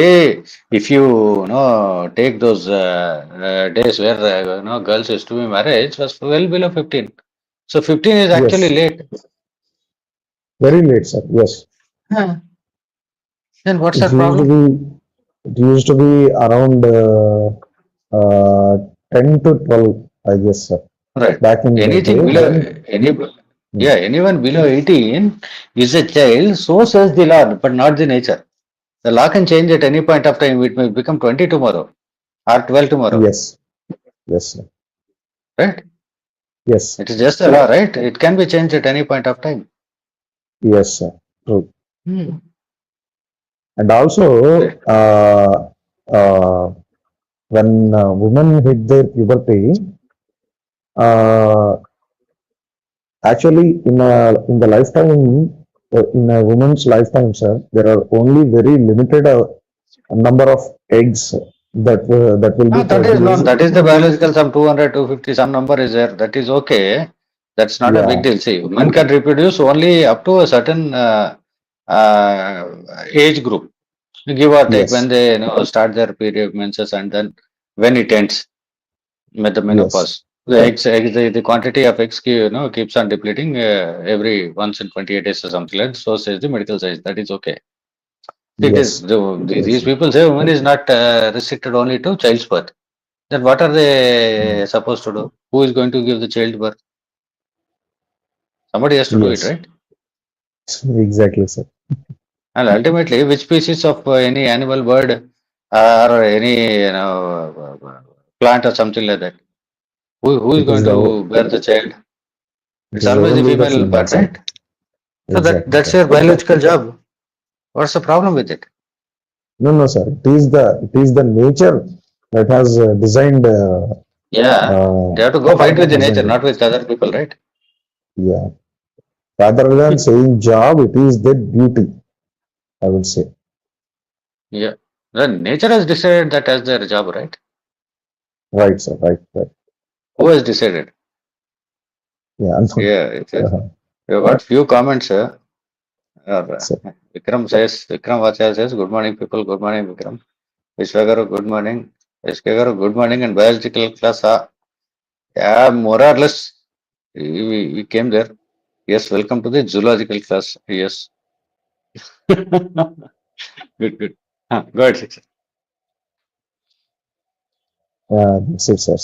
Speaker 1: if take those days where, girls used to be married, it was well below 15. So 15 is actually
Speaker 2: Yes,
Speaker 1: late.
Speaker 2: very late, sir. Yes,
Speaker 1: Huh. Then what's
Speaker 2: it
Speaker 1: her
Speaker 2: used to
Speaker 1: problem?
Speaker 2: be it used to be around uh, 10 to 12, I guess, sir.
Speaker 1: Right.
Speaker 2: Back in the
Speaker 1: Anything
Speaker 2: day
Speaker 1: below,
Speaker 2: when
Speaker 1: yeah, anyone below 18 is a child, so says the law, but not the nature. The law can change at any point of time. It may become 20 tomorrow or 12 tomorrow,
Speaker 2: yes, yes, sir.
Speaker 1: right?
Speaker 2: Yes,
Speaker 1: It is just a law, right? It can be changed at any point of time.
Speaker 2: yes, sir. True.
Speaker 1: Hmm.
Speaker 2: And also,
Speaker 1: Right.
Speaker 2: when women hit their puberty, uh, actually in the lifetime, in a woman's lifetime, sir, there are only very limited number of eggs that will be
Speaker 1: That is known.
Speaker 2: produced.
Speaker 1: That is the biological, some 200, 250, some number is there. That is okay. That's not a big
Speaker 2: Yeah.
Speaker 1: deal. See, women can reproduce only up to a certain uh, age group, give or take, when
Speaker 2: Yes.
Speaker 1: they start their period menses, and then when it ends with the
Speaker 2: Yes.
Speaker 1: menopause. The quantity of eggs keeps on depleting every once in 28 days or something like that. So says the medical science. That is okay. It is
Speaker 2: Yes. Yes.
Speaker 1: these people say women is not restricted only to child's birth. Then what are they supposed to do? Who is going to give the child birth? Somebody has to do it,
Speaker 2: Yes.
Speaker 1: right?
Speaker 2: Exactly, sir.
Speaker 1: And ultimately, which species of any animal, bird, or any plant or something like that? Who is
Speaker 2: It is
Speaker 1: going
Speaker 2: the
Speaker 1: to bear the child?
Speaker 2: it
Speaker 1: It's
Speaker 2: is
Speaker 1: always the
Speaker 2: only the
Speaker 1: female
Speaker 2: female,
Speaker 1: part,
Speaker 2: sir.
Speaker 1: right? So
Speaker 2: Exactly,
Speaker 1: that's
Speaker 2: sir.
Speaker 1: your biological job. What's the problem with it?
Speaker 2: No, no, sir. It is the nature that has designed
Speaker 1: Yeah, they have to go fight with the nature,
Speaker 2: designed it.
Speaker 1: not with other people, right?
Speaker 2: Yeah. Rather than saying job, it is their duty, I would say.
Speaker 1: Yeah, the nature has decided that as their job, right?
Speaker 2: Right, sir. Right, right.
Speaker 1: Who has decided?
Speaker 2: Yeah.
Speaker 1: Yeah,
Speaker 2: Uh,
Speaker 1: we have got few comments.
Speaker 2: so,
Speaker 1: Vikram Vachaya says, good morning, people. Good morning, Vikram. Vishwagaru, good morning. Vishwagaru, good morning. And biological class, yeah, more or less, we came there. Yes, welcome to the zoological class. Yes. Good, good. Go ahead, Shiksha.
Speaker 2: that's it, sir.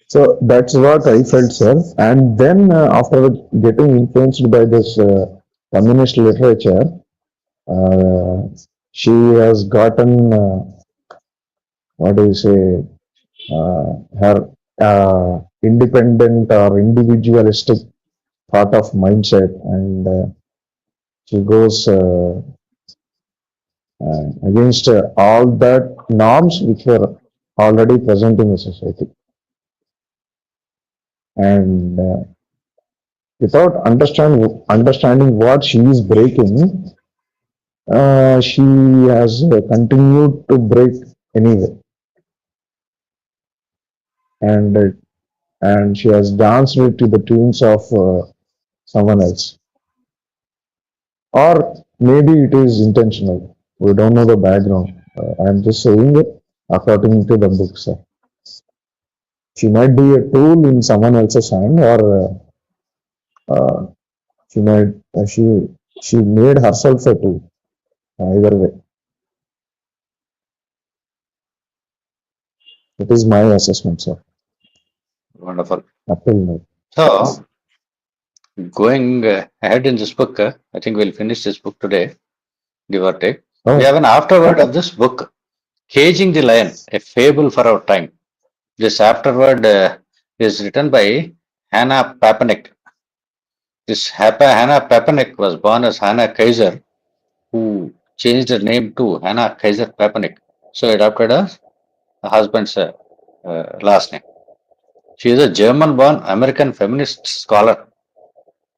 Speaker 2: So that's what I felt, sir. And then after getting influenced by this communist literature, uh, she has gotten what do you say her independent or individualistic thought of mindset, and she goes against all that norms which were already present in the society, and without understanding what she is breaking, she has continued to break anyway, and she has danced it to the tunes of someone else, or maybe it is intentional. We don't know the background. I'm just saying it according to the books. She might be a tool in someone else's hand, or she might she made herself a tool. Either way, it is my assessment, sir.
Speaker 1: Wonderful.
Speaker 2: Up till now.
Speaker 1: So, going ahead in this book, I think we'll finish this book today, give or take. We have
Speaker 2: Oh,
Speaker 1: an afterword of this book, Caging the Lion, a fable for our time. This afterword is written by Hannah Papanek. Hannah Papanek was born as Hannah Kaiser, who changed her name to Hannah Kaiser Papanek. So adopted her husband's last name. She is a German-born American feminist scholar.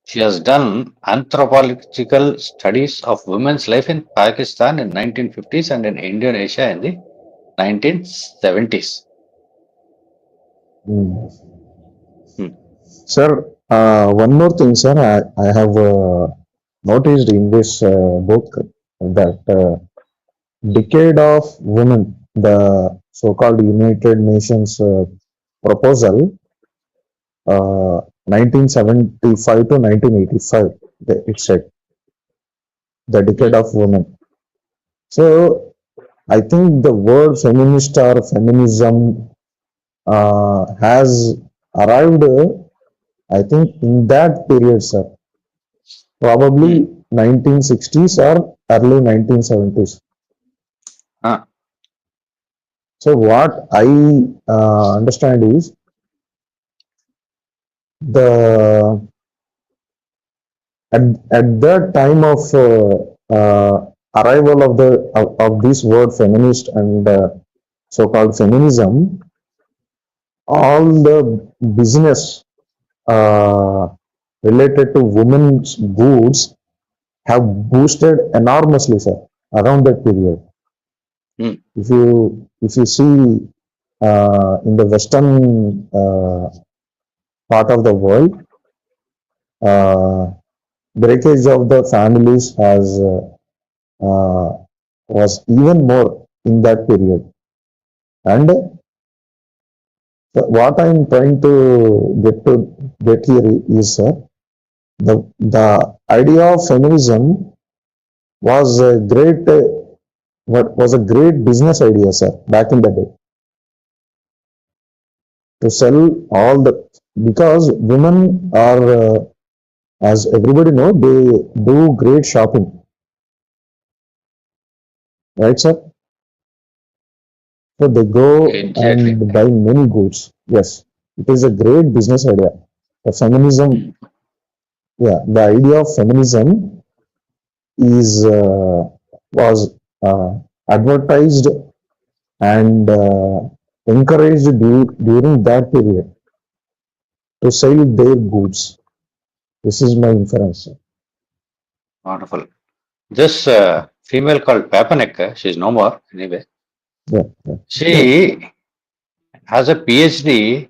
Speaker 1: She has done anthropological studies of women's life in Pakistan in 1950s and in Indonesia in the 1970s.
Speaker 2: mm.
Speaker 1: Hmm.
Speaker 2: Sir, one more thing, sir. I have noticed in this book that decade of women, the so-called United Nations proposal, 1975 to 1985, it said the decade
Speaker 1: Hmm.
Speaker 2: of women. So I think the word feminist or feminism has arrived, I think, in that period, sir.
Speaker 1: Hmm.
Speaker 2: Probably 1960s or early 1970s.
Speaker 1: Ah.
Speaker 2: So what I understand is the at that time of arrival of this word feminist and so-called feminism, all the business uh, related to women's goods have boosted enormously, sir, around that period.
Speaker 1: Hmm.
Speaker 2: If you see in the western part of the world, uh, breakage of the families has was even more in that period. And what I'm trying to get here is the idea of feminism was a great what was a great business idea, sir, back in the day, to sell all the, because women are as everybody know, they do great shopping. right, sir? So they go
Speaker 1: Exactly.
Speaker 2: and buy many goods. Yes, it is a great business idea. The feminism, yeah, the idea of feminism is was advertised and encouraged during that period to sell their goods. This is my inference.
Speaker 1: Wonderful. This female called Papanek, she's no more anyway.
Speaker 2: Yeah, yeah.
Speaker 1: She has a PhD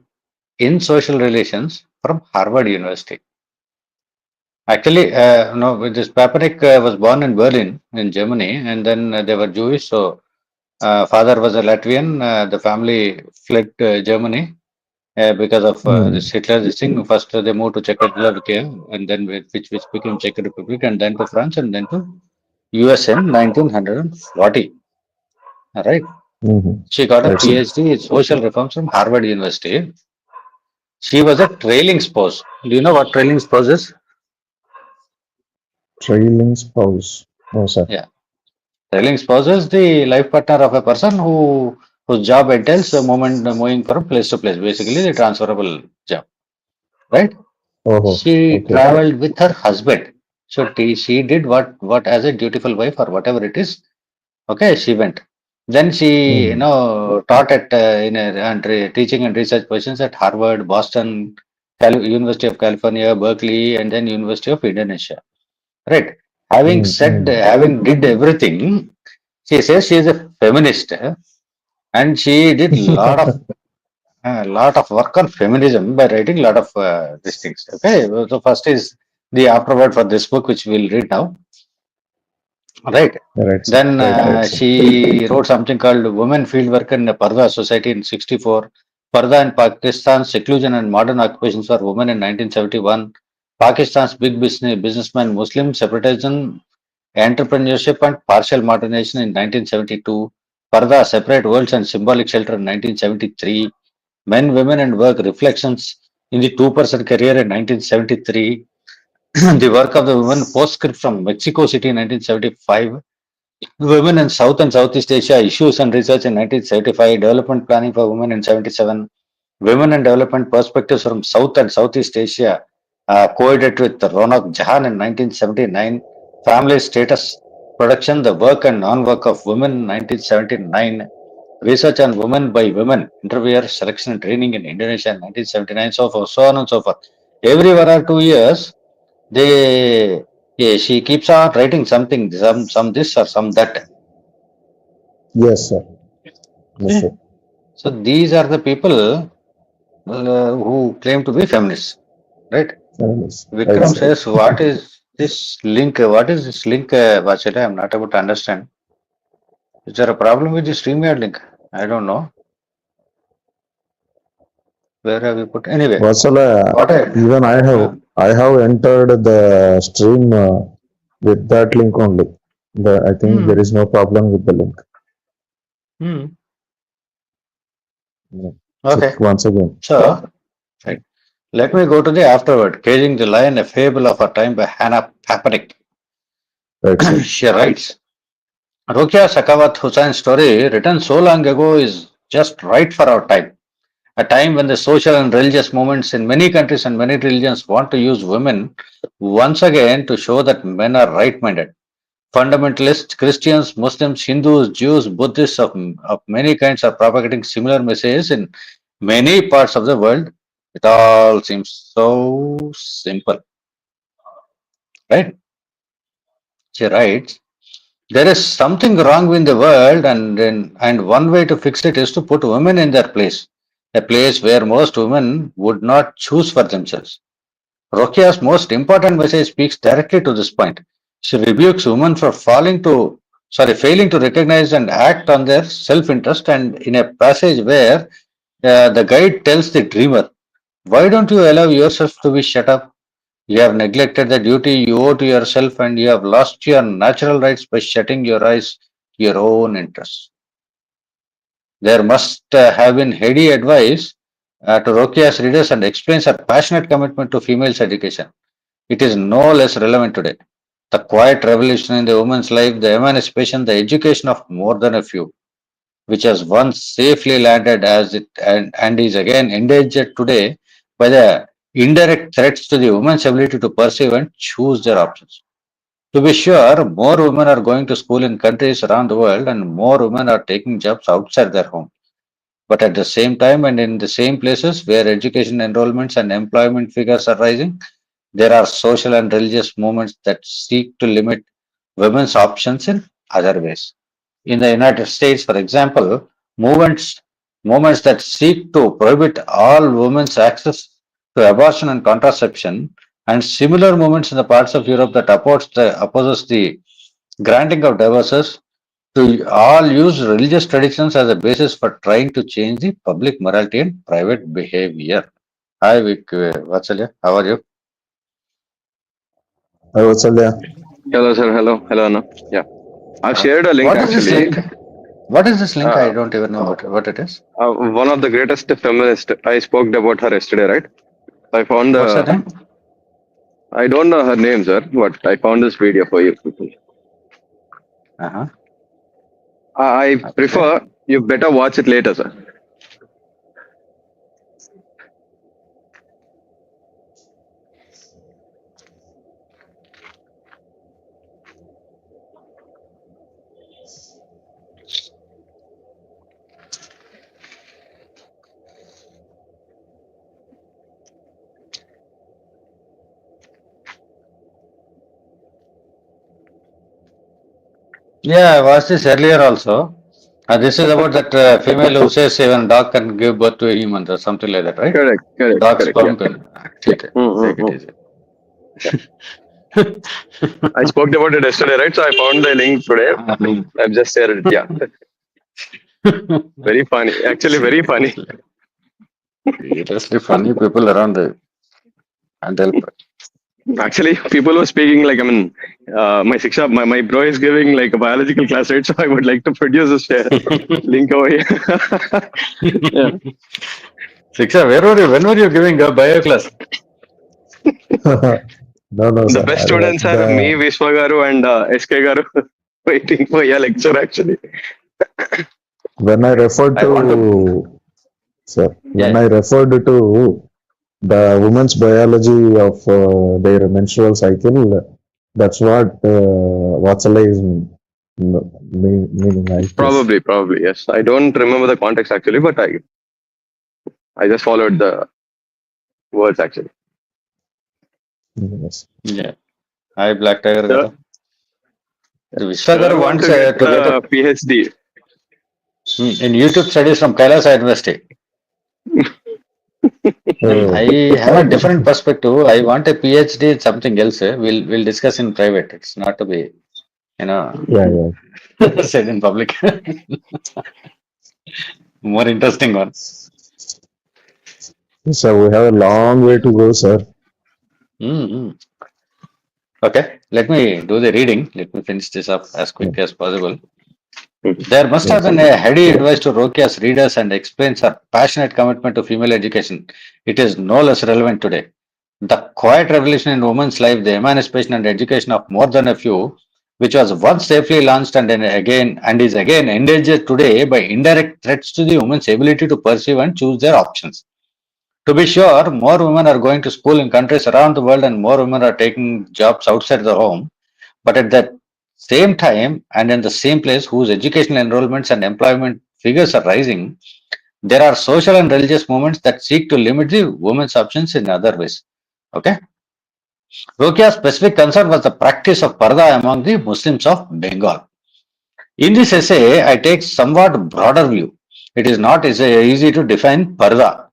Speaker 1: in social relations from Harvard University. Actually, no, this Papanek was born in Berlin, in Germany, and then they were Jewish. So, father was a Latvian. The family fled Germany because of this
Speaker 2: Mm,
Speaker 1: Hitler. This thing. First, they moved to Czechoslovakia, and then which became Czech Republic, and then to France, and then to US in 1940. All right.
Speaker 2: mhm.
Speaker 1: She got a
Speaker 2: Right, sir.
Speaker 1: PhD in social reforms from Harvard University. She was a trailing spouse. Do you know what trailing spouse is?
Speaker 2: Trailing spouse. No, sir.
Speaker 1: Yeah. Trailing spouse is the life partner of a person whose job entails a moving from place to place. Basically, the transferable job, right?
Speaker 2: Oh,
Speaker 1: She
Speaker 2: okay.
Speaker 1: traveled with her husband. So she did what as a dutiful wife or whatever it is. Okay, she went. Then she
Speaker 2: Mm,
Speaker 1: taught at teaching and research positions at Harvard, Boston, University of California, Berkeley, and then University of Indonesia. Right. Having did everything, she says she is a feminist, and she did lot of work on feminism by writing a lot of these things. Okay, so first is the afterword for this book, which we'll read now. Right.
Speaker 2: right, sir.
Speaker 1: Then
Speaker 2: Right, sir.
Speaker 1: she wrote something called Women Fieldwork in the Parda Society in 64, Parda in Pakistan, Seclusion and Modern Occupations for Women in 1971, Pakistan's Big Businessman, Muslim Separatism, Entrepreneurship and Partial Modernization in 1972, Parda, Separate Worlds and Symbolic Shelter in 1973, Men, Women and Work, Reflections in the Two-Person Career in 1973, The Work of the Women, Postscript from Mexico City in 1975, Women in South and Southeast Asia, Issues and Research in 1975, Development Planning for Women in 77, Women and Development Perspectives from South and Southeast Asia, co-edited with Ronak Jahan in 1979, Family Status Production, The Work and Non-Work of Women in 1979, Research on Women by Women, Interviewer Selection and Training in Indonesia in 1979, so forth, so on and so forth. Every 1 or 2 years, they she keeps on writing something, some this or some that.
Speaker 2: Yes, sir. Yes,
Speaker 1: Okay.
Speaker 2: sir.
Speaker 1: So these are the people who claim to be feminists, right?
Speaker 2: Feminist. Right,
Speaker 1: Vikram
Speaker 2: sir.
Speaker 1: says, "What is this link? What is this link, Vachita? I'm not able to understand. Is there a problem with the StreamYard link? I don't know. Where have you put? Anyway,
Speaker 2: Vatsala,
Speaker 1: what I
Speaker 2: even
Speaker 1: uh,
Speaker 2: I have entered the stream with that link only. I think there
Speaker 1: hmm,
Speaker 2: is no problem with the link.
Speaker 1: hmm.
Speaker 2: Yeah.
Speaker 1: Okay.
Speaker 2: Check once again.
Speaker 1: So, right. Let me go to the afterword. Caging the Lion, a fable of our time by Hannah Paparik.
Speaker 2: Right, sir.
Speaker 1: She writes. Rokeya Sakhawat Hossain's story, written so long ago, is just right for our time. A time when the social and religious movements in many countries and many religions want to use women once again to show that men are right minded. Fundamentalists, Christians, Muslims, Hindus, Jews, Buddhists of many kinds are propagating similar messages in many parts of the world. It all seems so simple, right? She writes, there is something wrong in the world, and one way to fix it is to put women in their place, a place where most women would not choose for themselves. Rokea's most important message speaks directly to this point. She rebukes women for failing to recognize and act on their self-interest, and in a passage where the guide tells the dreamer, "Why don't you allow yourself to be shut up? You have neglected the duty you owe to yourself, and you have lost your natural rights by shutting your eyes to your own interests." There must have been heady advice to Rokea's readers and explains her passionate commitment to females' education. It is no less relevant today. The quiet revolution in the woman's life, the emancipation, the education of more than a few, which has once safely landed as it and is again endangered today by the indirect threats to the woman's ability to perceive and choose their options. To be sure, more women are going to school in countries around the world and more women are taking jobs outside their home. But at the same time and in the same places where education enrollments and employment figures are rising, there are social and religious movements that seek to limit women's options in other ways. In the United States, for example, movements that seek to prohibit all women's access to abortion and contraception, and similar movements in the parts of Europe that opposes the granting of divorces to all use religious traditions as a basis for trying to change the public morality and private behavior. Hi, Vatsalya. How are you?
Speaker 2: I would say, yeah.
Speaker 3: Hello, sir. Hello, Anna. Yeah, I've shared a link
Speaker 1: What is this
Speaker 3: actually.
Speaker 1: link? What is this link? I
Speaker 3: Uh,
Speaker 1: don't even know what it is.
Speaker 3: One of the greatest feminists. I spoke about her yesterday, right? I found
Speaker 1: What's her
Speaker 3: the.
Speaker 1: name?
Speaker 3: I don't know her name, sir, but I found this video for you.
Speaker 1: Uh-huh.
Speaker 3: I
Speaker 1: Okay.
Speaker 3: prefer you better watch it later, sir.
Speaker 1: Yeah, I watched this earlier also. This is about that female who says even dog can give birth to a human or something like that, right? Dog
Speaker 3: Yeah.
Speaker 1: sperm can. Take it, take it
Speaker 3: Mm-mm-mm.
Speaker 1: easy.
Speaker 3: Yeah. I spoke about it yesterday, right? So I found the link today. I've just shared it. Yeah, very funny. Actually, very funny.
Speaker 1: Seriously, seriously funny people around the and help.
Speaker 3: Actually, people were speaking like, I mean, my bro is giving like a biological class, right? So I would like to produce a share link over here. Yeah.
Speaker 1: Shiksha, where were you? When were you giving a bio class?
Speaker 2: No,
Speaker 3: The
Speaker 2: sir.
Speaker 3: best students are me, Vishwa Garu, and SK Garu waiting for your lecture actually.
Speaker 2: When I referred
Speaker 1: I want to.
Speaker 2: to, sir, when
Speaker 1: Yeah.
Speaker 2: I referred to the women's biology of their menstrual cycle, that's what Vatsala is meaning, I guess.
Speaker 3: Probably, yes. I don't remember the context actually, but I just followed the words actually.
Speaker 2: Yes.
Speaker 1: Yeah. Hi, Black Tiger
Speaker 3: Sir,
Speaker 1: Garu. Vishwa
Speaker 3: sir
Speaker 1: Garu
Speaker 3: want
Speaker 1: wants
Speaker 3: to get
Speaker 1: to get a
Speaker 3: PhD.
Speaker 1: in YouTube studies from Kailasa University. I
Speaker 2: Oh,
Speaker 1: have a different perspective. I want a PhD in something else. We'll discuss in private. It's not to be, you know,
Speaker 2: yeah, yeah.
Speaker 1: said in public. More interesting one.
Speaker 2: So we have a long way to go, sir.
Speaker 1: Mm-hmm. Okay, let me do the reading. Let me finish this up as
Speaker 2: Yeah,
Speaker 1: quick as possible.
Speaker 3: Mhm.
Speaker 1: There must have
Speaker 2: yes.
Speaker 1: been a heady advice to Rokeya's readers and explains her passionate commitment to female education. It is no less relevant today. The quiet revolution in women's life, the emancipation and education of more than a few, which was once safely launched and is again endangered today by indirect threats to the women's ability to perceive and choose their options. To be sure, more women are going to school in countries around the world and more women are taking jobs outside the home. But at that same time and in the same place whose educational enrollments and employment figures are rising, there are social and religious movements that seek to limit the women's options in other ways. Okay. Rokeya's specific concern was the practice of parda among the Muslims of Bengal. In this essay, I take somewhat broader view. It is not easy to define parda.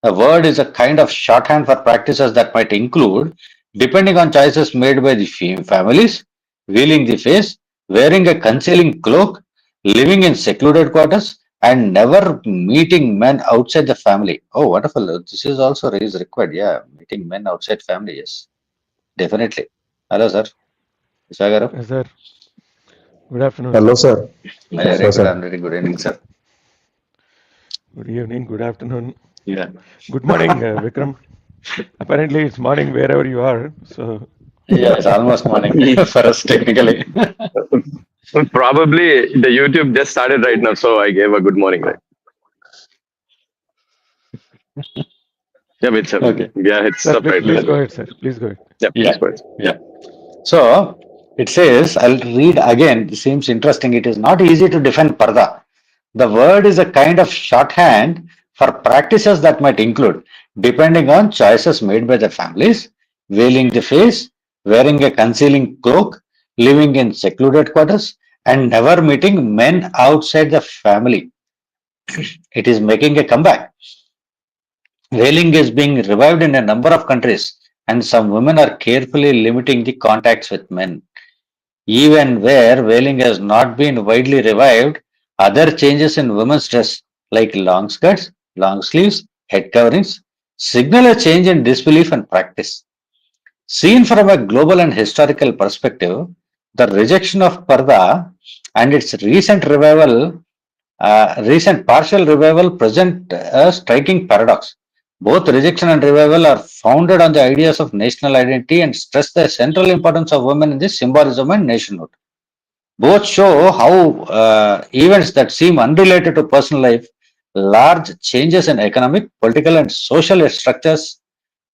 Speaker 1: A word is a kind of shorthand for practices that might include, depending on choices made by the families, veiling the face, wearing a concealing cloak, living in secluded quarters, and never meeting men outside the family. Oh, wonderful. This is also is required. Yeah, meeting men outside family. Yes, definitely. Hello, sir. Vishwagaru.
Speaker 4: Sir, good afternoon,
Speaker 2: Hello,
Speaker 4: sir.
Speaker 2: sir.
Speaker 1: Very
Speaker 2: Hello,
Speaker 1: good.
Speaker 2: sir.
Speaker 1: I'm very good evening, sir.
Speaker 4: Good evening, good afternoon,
Speaker 1: Yeah.
Speaker 4: good morning, Vikram. Apparently, it's morning wherever you are. So,
Speaker 1: Yeah, it's almost morning for us technically.
Speaker 3: Probably the YouTube just started right now, so I gave a good morning, right? Yeah, it's
Speaker 1: Okay.
Speaker 3: yeah, it's
Speaker 4: Sir,
Speaker 3: up right
Speaker 4: please
Speaker 3: now.
Speaker 4: go ahead, sir. Please go ahead.
Speaker 3: Yeah,
Speaker 1: Yeah,
Speaker 3: please go ahead.
Speaker 1: yeah. So it says, I'll read again. It seems interesting. It is not easy to define parda. The word is a kind of shorthand for practices that might include, depending on choices made by the families, veiling the face, wearing a concealing cloak, living in secluded quarters, and never meeting men outside the family. It is making a comeback. Veiling is being revived in a number of countries, and some women are carefully limiting the contacts with men. Even where veiling has not been widely revived, other changes in women's dress, like long skirts, long sleeves, head coverings, signal a change in disbelief and practice. Seen from a global and historical perspective, the rejection of parda and its recent partial revival present a striking paradox. Both rejection and revival are founded on the ideas of national identity and stress the central importance of women in this symbolism and nationhood. Both show how events that seem unrelated to personal life, large changes in economic, political, and social structures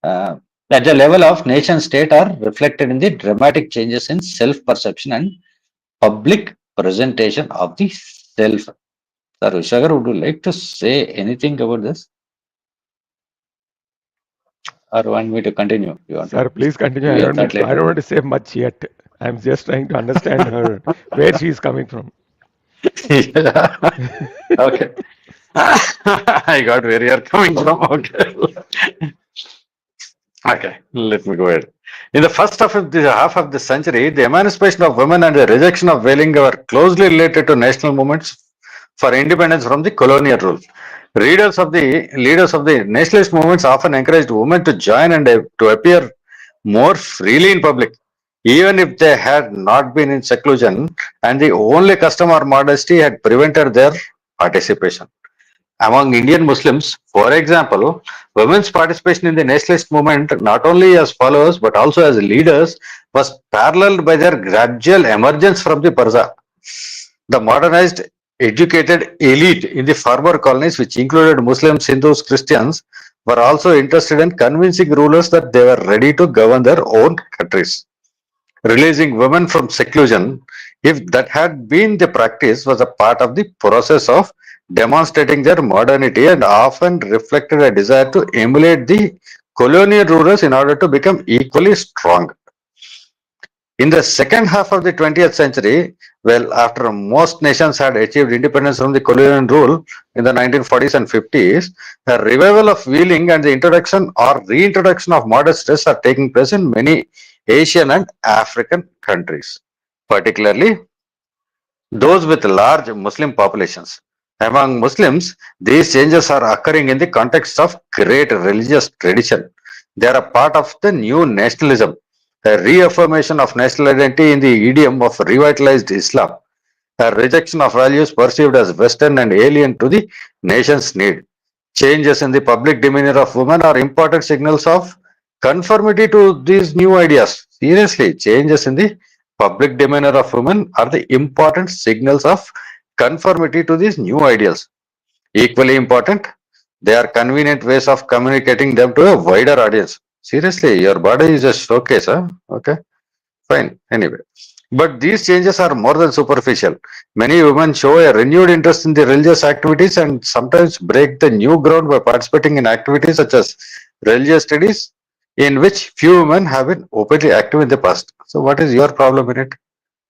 Speaker 1: uh, at the level of nation state are reflected in the dramatic changes in self perception and public presentation of the self. Sir Vishagar, would you like to say anything about this? Or want me to continue? You want to
Speaker 4: Sir, please continue.
Speaker 1: give your thought
Speaker 4: I
Speaker 1: later?
Speaker 4: don't want to say much yet. I'm just trying to understand her, where she is coming from.
Speaker 1: Yeah. Okay. I got where you're coming from. Okay. Okay, let me go ahead. In the first half of the century, the emancipation of women and the rejection of veiling were closely related to national movements for independence from the colonial rule. Leaders of the nationalist movements often encouraged women to join and to appear more freely in public, even if they had not been in seclusion, and the only custom or modesty had prevented their participation. Among Indian Muslims, for example, women's participation in the nationalist movement, not only as followers but also as leaders, was paralleled by their gradual emergence from the Parza. The modernized, educated elite in the former colonies, which included Muslims, Hindus, Christians, were also interested in convincing rulers that they were ready to govern their own countries. Releasing women from seclusion, if that had been the practice, was a part of the process of demonstrating their modernity and often reflected a desire to emulate the colonial rulers in order to become equally strong. In the second half of the 20th century, well, after most nations had achieved independence from the colonial rule in the 1940s and 50s, a revival of wheeling and the introduction or reintroduction of modest dress are taking place in many Asian and African countries, particularly those with large Muslim populations. Among Muslims, these changes are occurring in the context of great religious tradition. They are a part of the new nationalism, a reaffirmation of national identity in the idiom of revitalized Islam, a rejection of values perceived as Western and alien to the nation's need. Changes in the public demeanor of women are important signals of conformity to these new ideas. Seriously, changes in the public demeanor of women are the important signals of conformity to these new ideals. Equally important, they are convenient ways of communicating them to a wider audience. Seriously, your body is a showcase, huh? Okay, fine. Anyway, but these changes are more than superficial. Many women show a renewed interest in the religious activities and sometimes break the new ground by participating in activities such as religious studies, in which few women have been openly active in the past. So, what is your problem in it?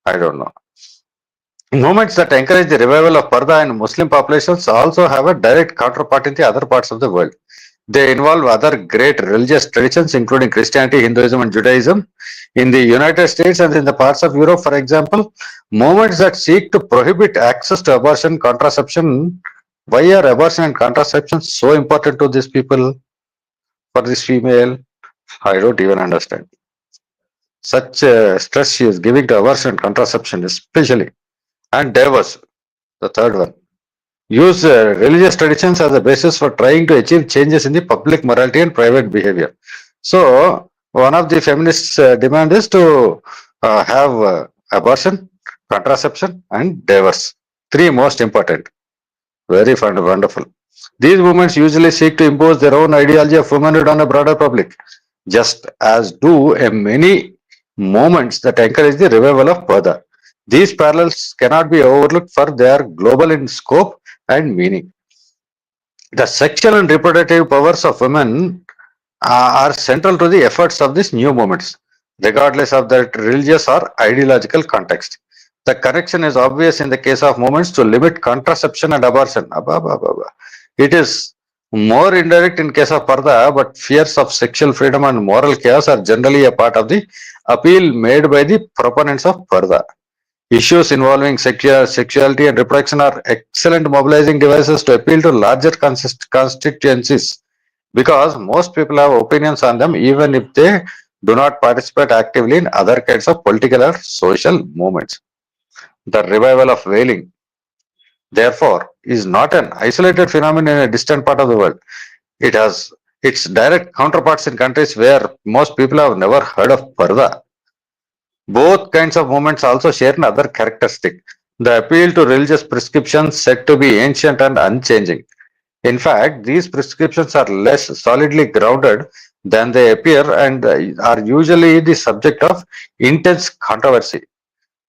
Speaker 1: I don't know. Movements that encourage the revival of Parda in Muslim populations also have a direct counterpart in the other parts of the world. They involve other great religious traditions, including Christianity, Hinduism, and Judaism. In the United States and in the parts of Europe, for example, movements that seek to prohibit access to abortion, contraception. Why are abortion and contraception so important to these people, for this female? I don't even understand. Such stress she is giving to abortion and contraception, especially. And divorce, the third one. Use religious traditions as a basis for trying to achieve changes in the public morality and private behavior. So, one of the feminists' demand is to have abortion, contraception, and divorce. Three most important. Very fun, wonderful. These movements usually seek to impose their own ideology of womanhood on a broader public, just as do many movements that encourage the revival of Pada. These parallels cannot be overlooked for they are global in scope and meaning. The sexual and reproductive powers of women are central to the efforts of these new movements, regardless of their religious or ideological context. The connection is obvious in the case of movements to limit contraception and abortion. Abba, abba, abba. It is more indirect in case of Parda, but fears of sexual freedom and moral chaos are generally a part of the appeal made by the proponents of Parda. Issues involving sexuality and reproduction are excellent mobilizing devices to appeal to larger constituencies because most people have opinions on them even if they do not participate actively in other kinds of political or social movements. The revival of whaling, therefore, is not an isolated phenomenon in a distant part of the world. It has its direct counterparts in countries where most people have never heard of Parda. Both kinds of movements also share another characteristic. The appeal to religious prescriptions said to be ancient and unchanging. In fact, these prescriptions are less solidly grounded than they appear and are usually the subject of intense controversy.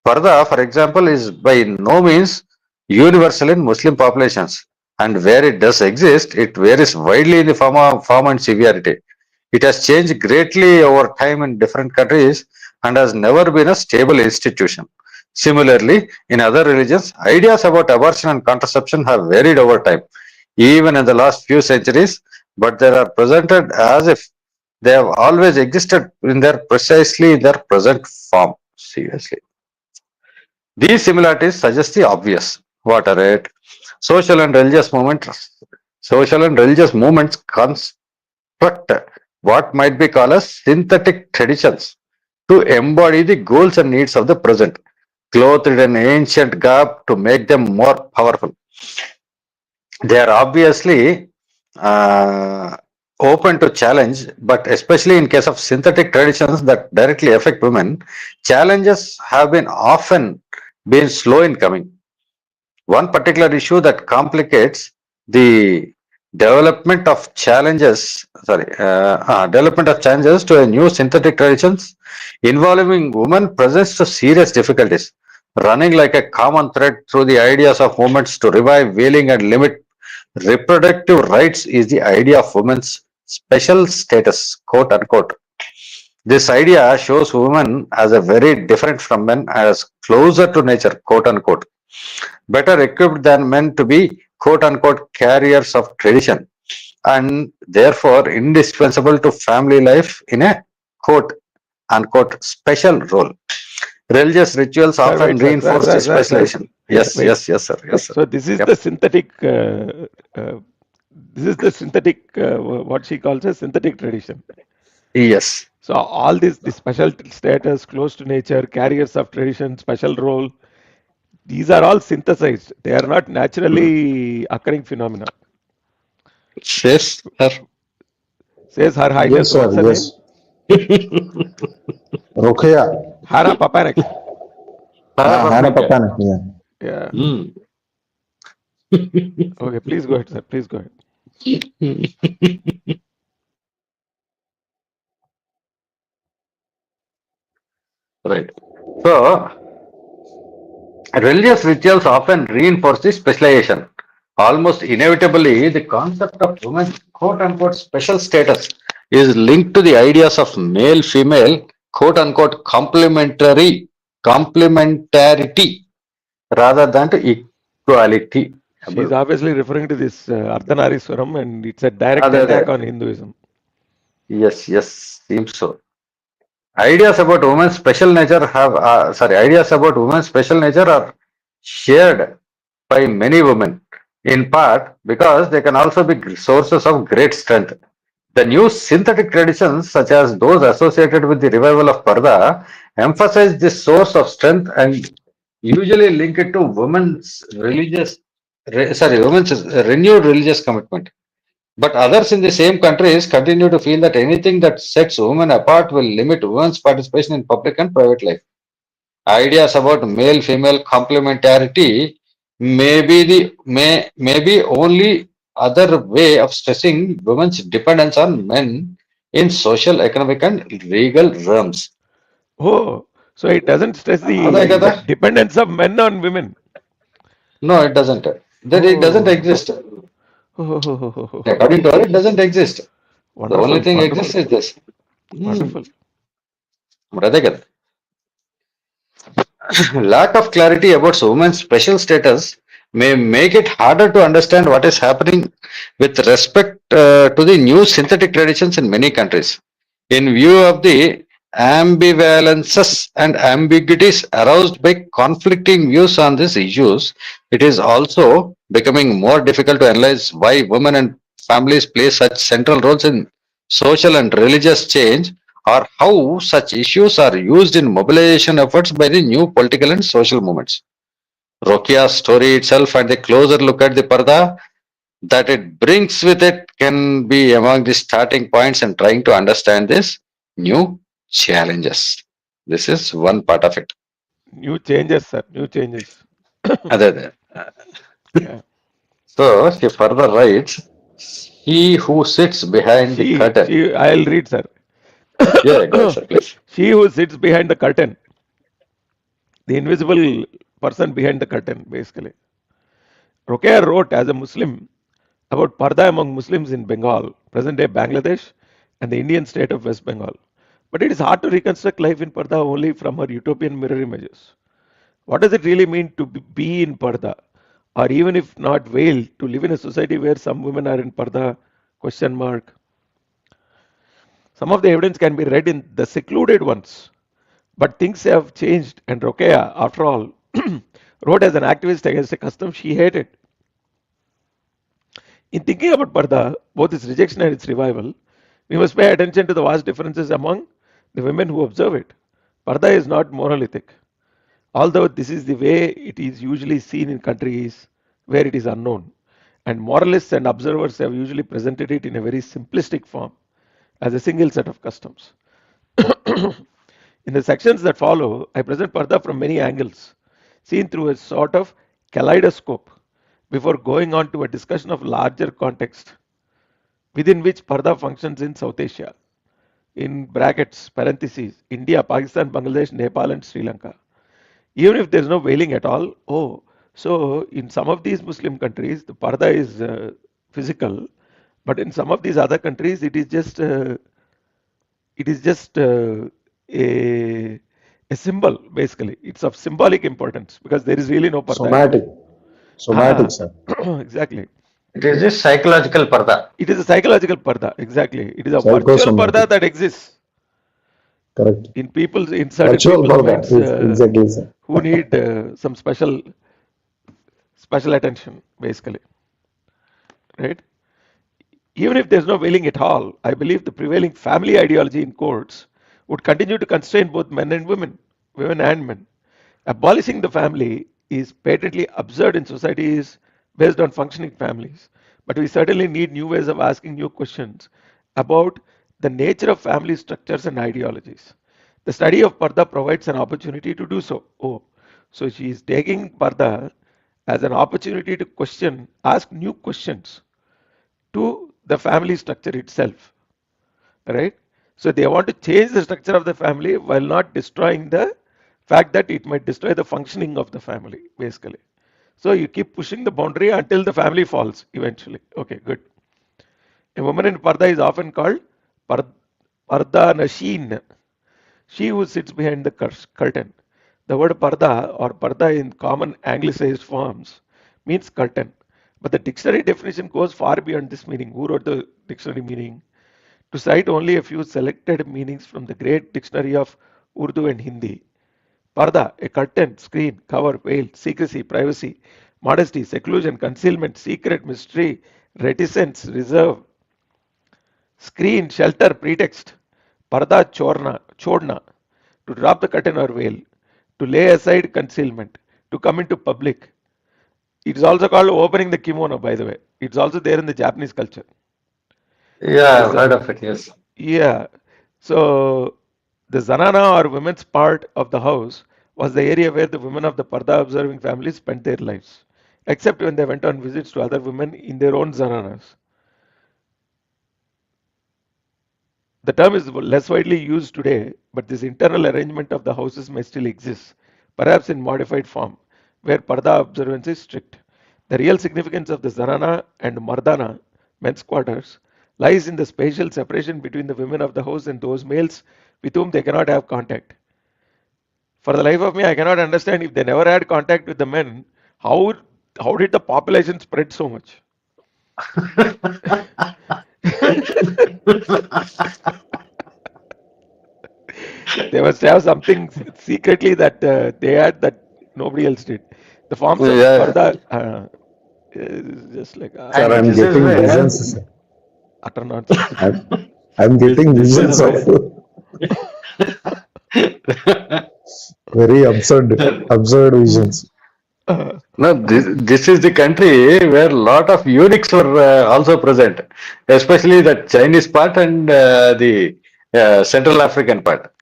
Speaker 1: Parda, for example, is by no means universal in Muslim populations, and where it does exist, it varies widely in the form and severity. It has changed greatly over time in different countries and has never been a stable institution. Similarly, in other religions, ideas about abortion and contraception have varied over time, even in the last few centuries, but they are presented as if they have always existed in their precisely in their present form. Seriously. These similarities suggest the obvious. What are it? Social and religious movements. Social and religious movements construct what might be called as synthetic traditions to embody the goals and needs of the present, clothed in an ancient garb to make them more powerful. They are obviously uh, open to challenge, but especially in case of synthetic traditions that directly affect women, challenges have been often been slow in coming. One particular issue that complicates the development of challenges to a new synthetic traditions involving women presents to serious difficulties. Running like a common thread through the ideas of movements to revive whaling and limit reproductive rights is the idea of women's special status, quote unquote. This idea shows women as a very different from men as closer to nature, quote unquote, better equipped than men to be quote unquote carriers of tradition and therefore indispensable to family life in a quote unquote special role. Religious rituals
Speaker 4: Sir,
Speaker 1: often
Speaker 4: wait, sir, sir,
Speaker 1: reinforce
Speaker 4: sir,
Speaker 1: this
Speaker 4: sir, sir.
Speaker 1: specialization. Yes,
Speaker 4: Wait.
Speaker 1: yes, yes, sir. Yes, sir.
Speaker 4: So this is
Speaker 1: Yep.
Speaker 4: the synthetic. This is the synthetic. What she calls a synthetic tradition.
Speaker 1: Yes.
Speaker 4: So all this, the special status, close to nature, carriers of tradition, special role. These are all synthesized. They are not naturally occurring phenomena.
Speaker 1: Yes, sir.
Speaker 4: Says Her
Speaker 2: Yes,
Speaker 4: Highness.
Speaker 2: sir.
Speaker 4: What's her
Speaker 2: Yes.
Speaker 4: name?
Speaker 2: Rokeya.
Speaker 4: Hara Papanek.
Speaker 2: Hannah Papana. Yeah.
Speaker 4: Yeah.
Speaker 1: Mm.
Speaker 4: Okay. Please go ahead, sir. Please go ahead.
Speaker 1: Right. So, religious rituals often reinforce this specialization. Almost inevitably, the concept of women's quote unquote special status is linked to the ideas of male female quote unquote complementarity rather than to equality.
Speaker 4: She's obviously referring to this Ardhanariswaram, and it's a direct
Speaker 1: Other
Speaker 4: attack
Speaker 1: than,
Speaker 4: on Hinduism.
Speaker 1: yes, yes, seems so. Ideas about women's special nature ideas about women's special nature are shared by many women, in part because they can also be sources of great strength. The new synthetic traditions, such as those associated with the revival of Parda, emphasize this source of strength and usually link it to women's renewed religious commitment. But others in the same countries continue to feel that anything that sets women apart will limit women's participation in public and private life. Ideas about male-female complementarity may be only other way of stressing women's dependence on men in social, economic, and legal realms.
Speaker 4: Oh, so it doesn't stress
Speaker 1: అదే
Speaker 4: the
Speaker 1: కదా?
Speaker 4: dependence of men on women.
Speaker 1: No, it doesn't. That it doesn't
Speaker 4: Oh,
Speaker 1: exist.
Speaker 4: oh,
Speaker 1: According to her, it doesn't exist. The only
Speaker 4: wonderful,
Speaker 1: thing
Speaker 4: wonderful,
Speaker 1: exists is this.
Speaker 4: wonderful.
Speaker 1: మరి అదే కదా. Lack of clarity about women's special status may make it harder to understand what is happening with respect to the new synthetic traditions in many countries. In view of the ambivalences and ambiguities aroused by conflicting views on these issues, it is also becoming more difficult to analyze why women and families play such central roles in social and religious change, or how such issues are used in mobilization efforts by the new political and social movements. Rokeya's story itself and the closer look at the Parda that it brings with it can be among the starting points in trying to understand this new challenges. This is one part of it.
Speaker 4: New changes, sir. New changes.
Speaker 1: Other
Speaker 4: Yeah.
Speaker 1: So she further writes, he who sits behind the curtain.
Speaker 4: I'll read, sir.
Speaker 1: Yeah, go ahead, sir, please.
Speaker 4: She who sits behind the curtain, the invisible person behind the curtain, basically. Rokeya wrote as a Muslim about Parda among Muslims in Bengal, present day Bangladesh, and the Indian state of West Bengal. But it is hard to reconstruct life in Parda only from her utopian mirror images. What does it really mean to be in Parda? Or even if not veiled, to live in a society where some women are in Parda? Question mark. Some of the evidence can be read in the secluded ones. But things have changed, and Rokeya, after all, wrote as an activist against a custom she hated. In thinking about Parda, both its rejection and its revival, we must pay attention to the vast differences among the women who observe it. Parda is not monolithic, although this is the way it is usually seen in countries where it is unknown, and moralists and observers have usually presented it in a very simplistic form as a single set of customs. In the sections that follow, I present Parda from many angles, seen through a sort of kaleidoscope, before going on to a discussion of larger context within which Parda functions in South Asia, in brackets, parentheses, India, Pakistan, Bangladesh, Nepal, and Sri Lanka. Even if there is no veiling at all, so in some of these Muslim countries, the Parda is physical, but in some of these other countries, it is just a symbol, basically. It's of symbolic importance because there is really no Parda at all.
Speaker 2: Somatic, sir.
Speaker 4: Exactly.
Speaker 1: It is a psychological parda.
Speaker 4: It is a psychological Parda, exactly. It is a virtual
Speaker 2: Psychosomatic.
Speaker 4: Parda that exists
Speaker 2: Correct.
Speaker 4: in certain
Speaker 2: Virtual
Speaker 4: people's
Speaker 2: Parda.
Speaker 4: minds
Speaker 2: Yes, exactly, sir.
Speaker 4: who need some special attention, basically. Right? Even if there's no veiling at all, I believe the prevailing family ideology in courts would continue to constrain both men and women, women and men. Abolishing the family is patently absurd in societies based on functioning families, but we certainly need new ways of asking new questions about the nature of family structures and ideologies. The study of Parda provides an opportunity to do so. So she is taking Parda as an opportunity to ask new questions to the family structure itself, right? So they want to change the structure of the family while not destroying the fact that it might destroy the functioning of the family, basically. So you keep pushing the boundary until the family falls eventually. Okay, good. A woman in Parda is often called Parda Nashin, she who sits behind the curtain. The word Parda or Parda in common anglicized forms means curtain. But the dictionary definition goes far beyond this meaning. Who wrote the dictionary meaning? To cite only a few selected meanings from the great dictionary of Urdu and Hindi. Parda, a curtain, screen, cover, veil, secrecy, privacy, modesty, seclusion, concealment, secret, mystery, reticence, reserve, screen, shelter, pretext. Parda chodna, to drop the curtain or veil, to lay aside concealment, to come into public. It is also called opening the kimono, by the way. It's also there in the Japanese culture.
Speaker 1: Yeah,
Speaker 4: The
Speaker 1: I've heard of it. Yes.
Speaker 4: yeah. So the zanana or women's part of the house was the area where the women of the Parda observing families spent their lives, except when they went on visits to other women in their own zananas. The term is less widely used today, but this internal arrangement of the houses may still exist, perhaps in modified form, where Parda observance is strict. The real significance of the Zanana and Mardana, men's quarters, lies in the spatial separation between the women of the house and those males with whom they cannot have contact. For the life of me, I cannot understand if they never had contact with the men, how, how did the population spread so much? They must have something secretly that they had that nobody else did. The forms of
Speaker 1: Yeah,
Speaker 4: Parda is just like
Speaker 2: Sir,
Speaker 1: and
Speaker 2: I'm
Speaker 1: this is
Speaker 2: getting
Speaker 1: where
Speaker 2: visions.
Speaker 4: utter nonsense.
Speaker 2: I'm, I'm
Speaker 1: this
Speaker 2: getting
Speaker 1: this is
Speaker 2: visions of
Speaker 1: where
Speaker 2: very absurd visions.
Speaker 1: no, this is the country where a lot of eunuchs were also present, especially the Chinese part and the Central African part.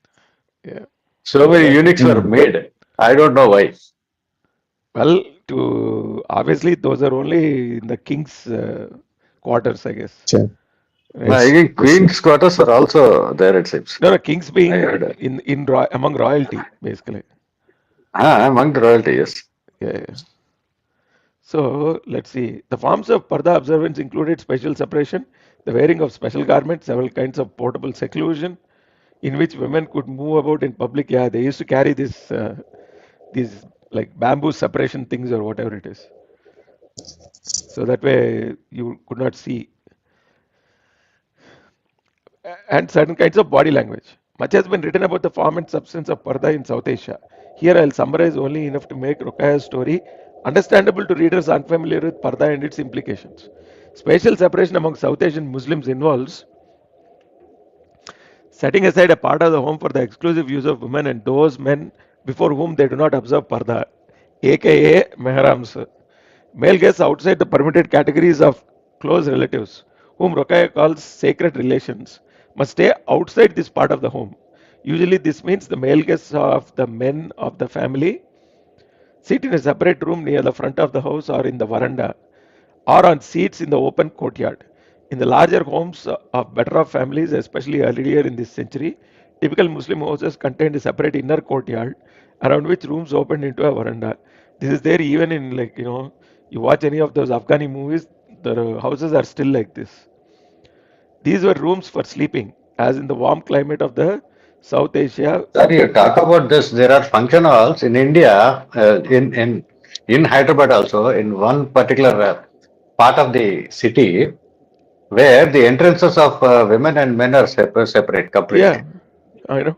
Speaker 4: Yeah,
Speaker 1: So many
Speaker 4: exactly.
Speaker 1: eunuchs were
Speaker 2: Hmm.
Speaker 1: made. I don't know why.
Speaker 4: Well, to obviously those are only in the king's quarters, I guess.
Speaker 2: Sure.
Speaker 1: No,
Speaker 4: Right?
Speaker 1: I
Speaker 2: Yes,
Speaker 1: think
Speaker 2: yes, sir.
Speaker 1: Queen's quarters are also there. It seems.
Speaker 4: No, no, kings
Speaker 1: I
Speaker 4: being
Speaker 1: heard.
Speaker 4: among royalty, basically.
Speaker 1: Among the royalty, yes.
Speaker 4: Yeah, yeah. So let's see. The forms of Parda observance included special separation, the wearing of special garments, several kinds of portable seclusion, in which women could move about in public. Yeah, they used to carry these like bamboo separation things or whatever it is, so that way you could not see. And certain kinds of body language. Much has been written about the form and substance of Parda in South Asia. Here I'll summarize only enough to make Rokeya's story understandable to readers unfamiliar with Parda and its implications. Spatial separation among South Asian Muslims involves setting aside a part of the home for the exclusive use of women and those men before whom they do not observe Parda, aka Mehrams. Male guests outside the permitted categories of close relatives, whom Rokeya calls sacred relations, must stay outside this part of the home. Usually, this means the male guests of the men of the family sit in a separate room near the front of the house or in the veranda, or on seats in the open courtyard. In the larger homes of better off families, especially earlier in this century, typical Muslim houses contained a separate inner courtyard around which rooms opened into a veranda. This is there even in, like, you watch any of those Afghani movies, the houses are still like this. These were rooms for sleeping, as in the warm climate of the South Asia.
Speaker 1: Sir, you talk about this. There are function halls in India, in Hyderabad also, in one particular part of the city, where the entrances of women and men are separate
Speaker 4: Yeah,
Speaker 1: completely.
Speaker 4: I know.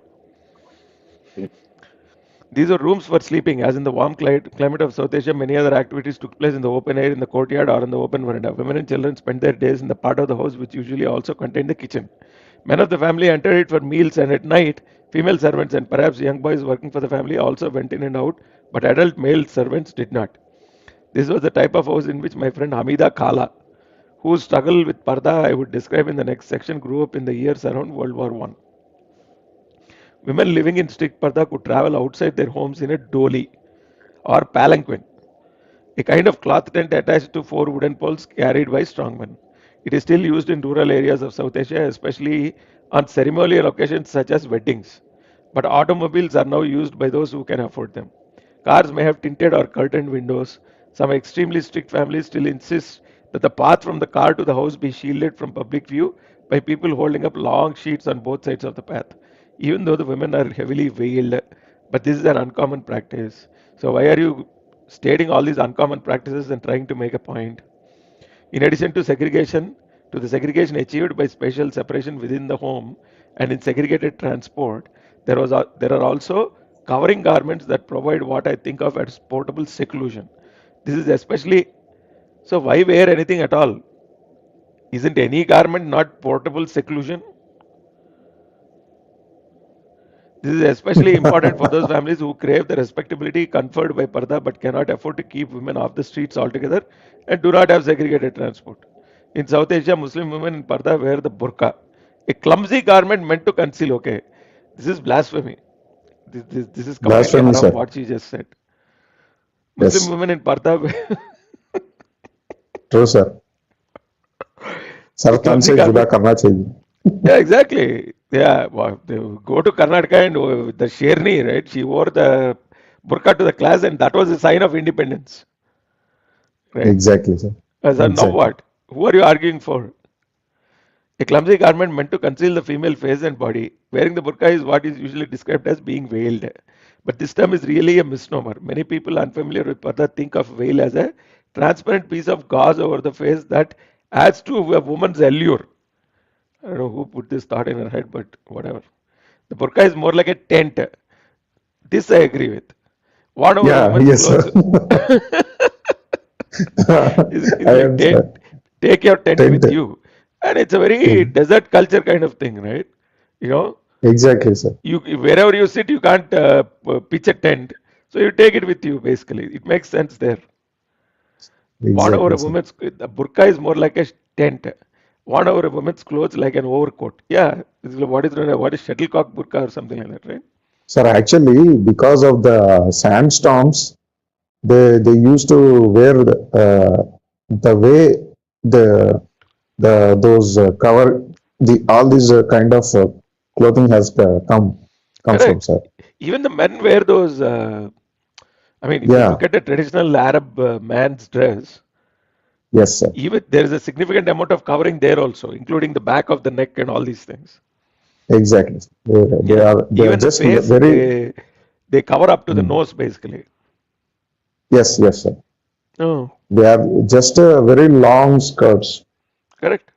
Speaker 4: These are rooms for sleeping, as in the warm climate of South Asia. Many other activities took place in the open air, in the courtyard, or in the open veranda. Women and children spent their days in the part of the house which usually also contained the kitchen. Men of the family entered it for meals, and at night, female servants and perhaps young boys working for the family also went in and out, but adult male servants did not. This was the type of house in which my friend Hamida Khala, whose struggle with Parda I would describe in the next section, grew up in the years around World War I. Women living in strict Parda could travel outside their homes in a doli or palanquin, a kind of cloth tent attached to four wooden poles carried by strongmen. It is still used in rural areas of South Asia, especially on ceremonial occasions such as weddings. But automobiles are now used by those who can afford them. Cars may have tinted or curtained windows. Some extremely strict families still insist that the path from the car to the house be shielded from public view by people holding up long sheets on both sides of the path, even though the women are heavily veiled. But this is an uncommon practice. So, why are you stating all these uncommon practices and trying to make a point? In addition to the segregation achieved by spatial separation within the home and in segregated transport, there are also covering garments that provide what I think of as portable seclusion. This is especially so. Why wear anything at all? Isn't any garment not portable seclusion? This is especially important for those families who crave the respectability conferred by Parda but cannot afford to keep women off the streets altogether and do not have segregated transport. In South Asia, Muslim women in Parda wear the burqa, a clumsy garment meant to conceal. Okay, this is blasphemy. This is completely
Speaker 2: Blasphemy,
Speaker 4: haram
Speaker 2: sir.
Speaker 4: what she just said. Muslim
Speaker 2: Yes,
Speaker 4: women in Parda wear
Speaker 2: true, sir.
Speaker 4: a
Speaker 2: sir तन
Speaker 4: clumsy
Speaker 2: से जुदा
Speaker 4: garment.
Speaker 2: करना चाहिए.
Speaker 4: Yeah, exactly. Yeah, well, they go to Karnataka and the Sherni, right? She wore the burqa to the class, and that was a sign of independence, right?
Speaker 2: Exactly, sir.
Speaker 4: So now
Speaker 2: Exactly.
Speaker 4: what? Who are you arguing for? A clumsy garment meant to conceal the female face and body. Wearing the burqa is what is usually described as being veiled. But this term is really a misnomer. Many people unfamiliar with parda think of veil as a transparent piece of gauze over the face that adds to a woman's allure. I don't know who put this thought in her head, but whatever. The burqa is more like a tent. This I agree with. One over a
Speaker 2: Yeah,
Speaker 4: woman's
Speaker 2: yes, sir.
Speaker 4: clothes is
Speaker 2: I
Speaker 4: like
Speaker 2: understand.
Speaker 4: take your tent
Speaker 2: Tent.
Speaker 4: with you. And it's a very
Speaker 2: Hmm.
Speaker 4: desert culture kind of thing, right? You know,
Speaker 2: Exactly, sir.
Speaker 4: you wherever you sit, you can't pitch a tent. So you take it with you, basically. It makes sense there. One over
Speaker 2: Exactly,
Speaker 4: a
Speaker 2: sir.
Speaker 4: woman's, the burqa is more like a tent. One over a woman's clothes like an overcoat. Yeah, this is what is shuttlecock burqa or something like that, right?
Speaker 2: Sir, actually, because of the sandstorms, they used to wear the way the those cover the all these kind of clothing has come from,
Speaker 4: Correct.
Speaker 2: sir.
Speaker 4: Even the men wear those. I mean, if you
Speaker 2: Yeah.
Speaker 4: look at a traditional Arab man's dress,
Speaker 2: Yes, sir.
Speaker 4: even there is a significant amount of covering there also, including the back of the neck and all these things.
Speaker 2: Exactly. They
Speaker 4: Yeah.
Speaker 2: they are
Speaker 4: Even the
Speaker 2: just
Speaker 4: face,
Speaker 2: very.
Speaker 4: they cover up to the
Speaker 2: Mm.
Speaker 4: nose basically.
Speaker 2: Yes, yes, sir.
Speaker 4: Oh,
Speaker 2: They are just very long skirts.
Speaker 4: correct.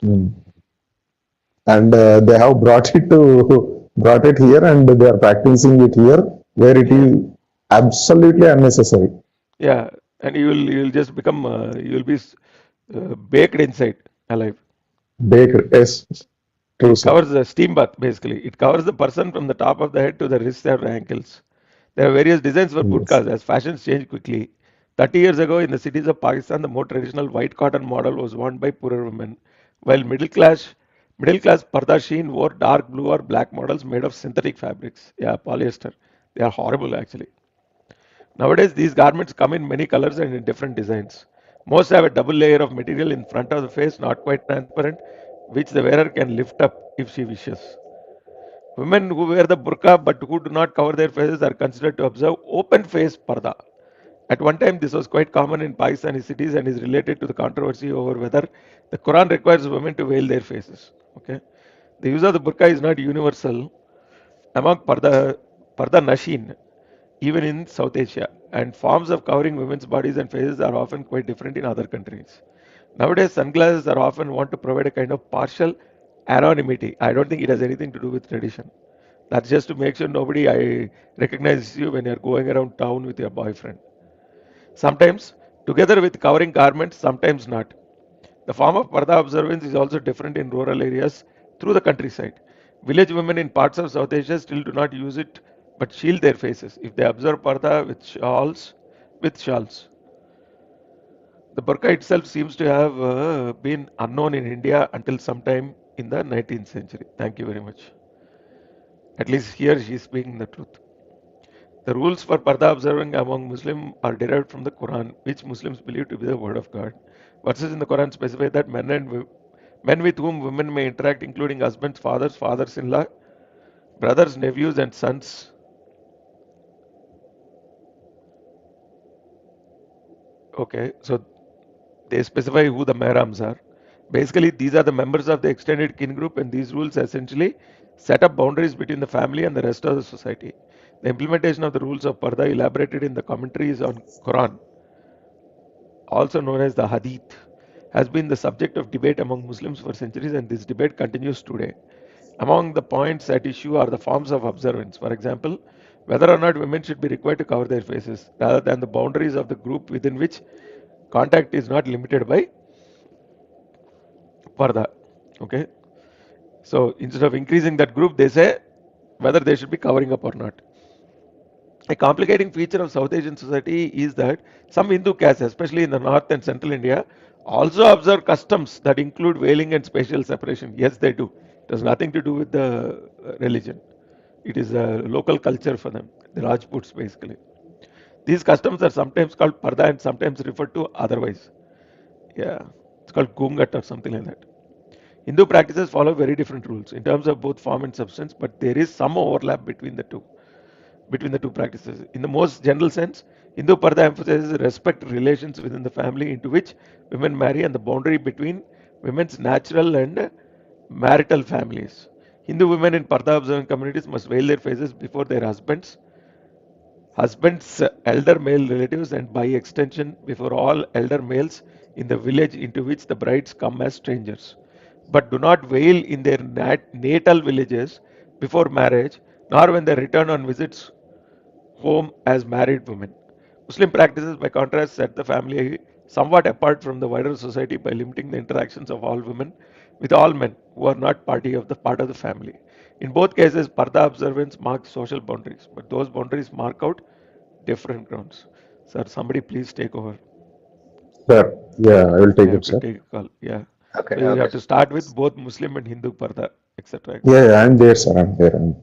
Speaker 2: Mm. And they have brought it here, and they are practicing it here where it
Speaker 4: Yeah.
Speaker 2: is absolutely unnecessary.
Speaker 4: Yeah. And you will just become you will be baked inside alive.
Speaker 2: Baked. Yes, true,
Speaker 4: It
Speaker 2: sir.
Speaker 4: covers the steam bath basically. It covers the person from the top of the head to the wrists or ankles. There are various designs for
Speaker 2: Yes.
Speaker 4: burqas as fashions change quickly. 30 years ago, in the cities of Pakistan, the more traditional white cotton model was worn by poorer women, while middle class Pardashin wore dark blue or black models made of synthetic fabrics. Yeah, polyester. They are horrible actually. Nowadays, these garments come in many colors and in different designs. Most have a double layer of material in front of the face, not quite transparent, which the wearer can lift up if she wishes. Women who wear the burqa but who do not cover their faces are considered to observe open face parda. At one time, this was quite common in Pakistani cities and is related to the controversy over whether the Quran requires women to veil their faces. Okay, the use of the burqa is not universal among parda nashin, even in South Asia, and forms of covering women's bodies and faces are often quite different in other countries. Nowadays, sunglasses are often want to provide a kind of partial anonymity. I don't think it has anything to do with tradition. That's just to make sure nobody recognizes you when you're going around town with your boyfriend. Sometimes together with covering garments, sometimes not. The form of parda observance is also different in rural areas through the countryside. Village women in parts of South Asia still do not use it but shield their faces if they observe parda with shawls. The burqa itself seems to have been unknown in India until sometime in the 19th century. Thank you very much. At least here she is speaking the truth. The rules for parda observing among Muslims are derived from the Quran, which Muslims believe to be the word of God. Verses in the Quran specify that men with whom women may interact, including husbands, fathers, fathers-in-law, brothers, nephews, and sons. Okay, so they specify who the mahrams are. Basically, these are the members of the extended kin group, and these rules essentially set up boundaries between the family and the rest of the society. The implementation of the rules of parda elaborated in the commentaries on Quran, also known as the Hadith, has been the subject of debate among Muslims for centuries, and this debate continues today. Among the points at issue are the forms of observance. For example, whether or not women should be required to cover their faces, rather than the boundaries of the group within which contact is not limited by parda. Okay, so instead of increasing that group, they say whether they should be covering up or not. A complicating feature of South Asian society is that some Hindu castes, especially in the north and central India, also observe customs that include veiling and spatial separation. Yes, they do. It has nothing to do with the religion. It is a local culture for them, the Rajputs basically. These customs are sometimes called parda and sometimes referred to otherwise. Yeah, it's called gungat or something like that. Hindu practices follow very different rules in terms of both form and substance, but there is some overlap between the two practices. In the most general sense, Hindu Parda emphasizes respect relations within the family into which women marry and the boundary between women's natural and marital families. Hindu women in Parda observant communities must veil their faces before their husband's elder male relatives, and by extension before all elder males in the village into which the brides come as strangers, but do not veil in their natal villages before marriage, nor when they return on visits home as married women. Muslim practices, by contrast, set the family somewhat apart from the wider society by limiting the interactions of all women with all men who are not part of the family. In both cases, Parda observance marks social boundaries, but those boundaries mark out different grounds. Sir, somebody please take over.
Speaker 2: Sir, yeah, I will
Speaker 4: I
Speaker 2: take
Speaker 4: have
Speaker 2: it,
Speaker 4: to
Speaker 2: sir.
Speaker 4: take a call. Yeah.
Speaker 1: Okay,
Speaker 4: So you
Speaker 1: okay.
Speaker 4: have to start with both Muslim and Hindu Parda, etc.
Speaker 2: Yeah,
Speaker 4: etc.
Speaker 2: yeah, I'm there, sir. I'm there.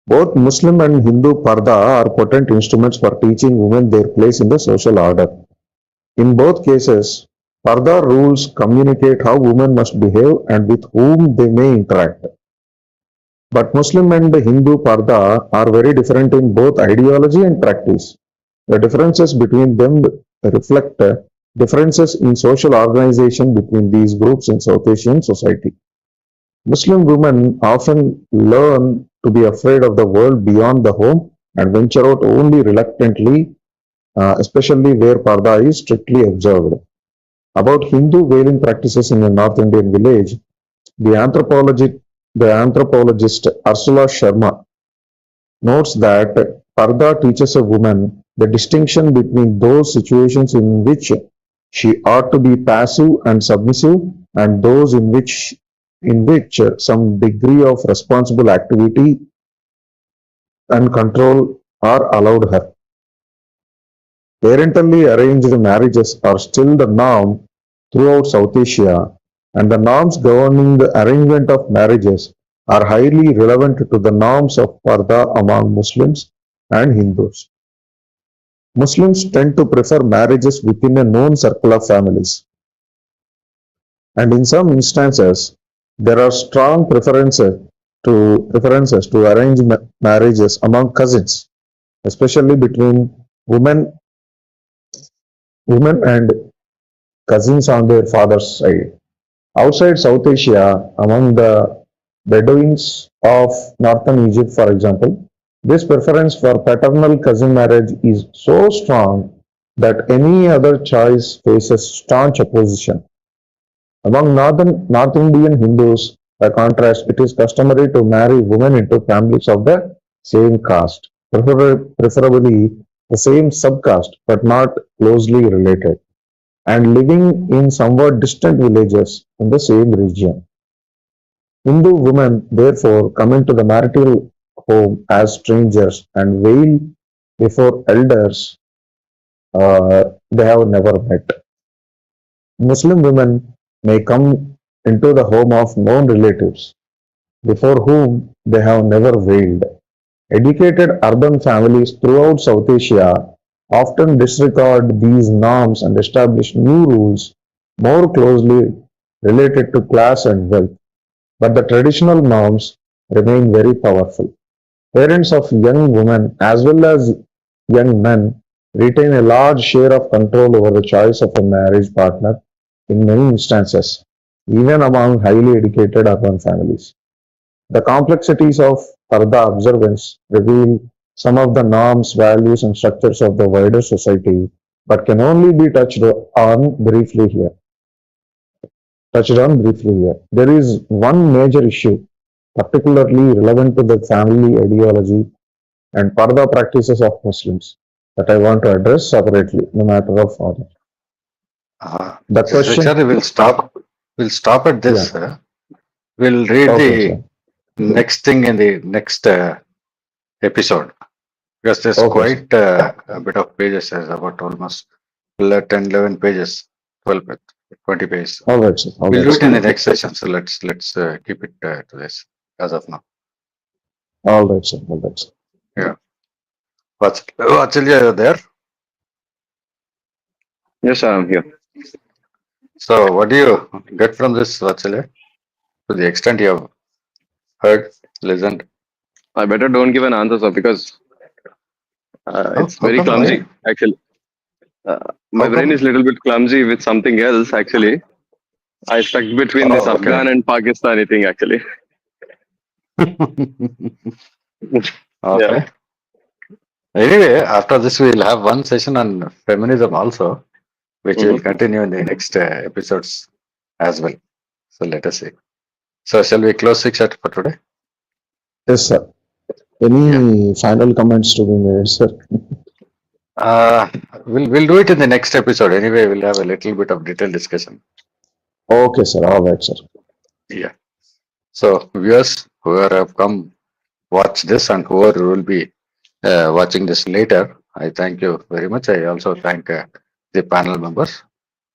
Speaker 2: Both Muslim and Hindu Parda are potent instruments for teaching women their place in the social order. In both cases, Parda rules communicate how women must behave and with whom they may interact. But Muslim and Hindu Parda are very different in both ideology and practice. The differences between them reflect differences in social organization between these groups in South Asian society. Muslim women often learn to be afraid of the world beyond the home and venture out only reluctantly, especially where Parda is strictly observed. About Hindu veiling practices in a North Indian village, the anthropologist Ursula Sharma notes that Parda teaches a woman the distinction between those situations in which she ought to be passive and submissive and those in which some degree of responsible activity and control are allowed her. Parentally arranged marriages are still the norm throughout South Asia, and the norms governing the arrangement of marriages are highly relevant to the norms of Parda among Muslims and Hindus. Muslims tend to prefer marriages within a known circle of families, and in some instances, there are strong preferences to arrange marriages among cousins, especially between women, women and cousins on their father's side. Outside South Asia, among the Bedouins of northern Egypt, for example, this preference for paternal cousin marriage is so strong that any other choice faces staunch opposition. Among North Indian Hindus, by contrast, it is customary to marry women into families of the same caste, preferably the same subcaste, but not closely related, and living in somewhat distant villages in the same region. Hindu women therefore come into the marital home as strangers and veil before elders they have never met. Muslim women may come into the home of known relatives before whom they have never veiled. Educated urban families throughout South Asia often disregard these norms and establish new rules more closely related to class and wealth. But the traditional norms remain very powerful. Parents of young women as well as young men retain a large share of control over the choice of a marriage partner in many instances, even among highly educated urban families. The complexities of Parda observance reveal some of the norms, values, and structures of the wider society, but can only be touched on briefly here. There is one major issue particularly relevant to the family ideology and Parda practices of Muslims that I want to address separately, no matter of order. The question,
Speaker 1: Richard, we'll stop at
Speaker 2: yeah,
Speaker 1: this. We'll read
Speaker 2: okay,
Speaker 1: the
Speaker 2: sir,
Speaker 1: next thing in the next episode because there's
Speaker 2: okay, sir,
Speaker 1: quite a bit of pages. There's about almost 10, 11 pages. 12 20 pages.
Speaker 2: All right, sir. All
Speaker 1: We'll
Speaker 2: right,
Speaker 1: do it in
Speaker 2: sir.
Speaker 1: the next session. So let's keep it to this as of now.
Speaker 2: All right, sir. All right, sir.
Speaker 1: Yeah. Vachalya, you're there.
Speaker 3: Yes, sir, I'm here.
Speaker 1: So what do you get from this, Vachalya? To the extent you have heard, listened.
Speaker 3: I better don't give an answer, sir, because
Speaker 1: Oh,
Speaker 3: it's
Speaker 1: how
Speaker 3: very
Speaker 1: come?
Speaker 3: clumsy.
Speaker 1: Why?
Speaker 3: Actually, my
Speaker 1: How
Speaker 3: brain
Speaker 1: come?
Speaker 3: is a little bit clumsy with something else. Actually, I stuck between this
Speaker 1: Oh, okay.
Speaker 3: Afghan and Pakistani thing. Actually, yeah.
Speaker 1: Okay. Anyway, after this, we'll have one session on feminism also, which will
Speaker 3: Hmm.
Speaker 1: continue in the next episodes as well. So let us see. So shall we close six chat for today?
Speaker 2: Yes, sir.
Speaker 1: Yeah.
Speaker 2: Any final comments to be made, sir?
Speaker 1: Uh, we'll do it in the next episode. Anyway, we'll have a little bit of detailed discussion.
Speaker 2: Okay, sir. All right, sir.
Speaker 1: Yeah. So viewers, whoever have come watch this and whoever will be watching this later, I thank you very much. I also thank the panel members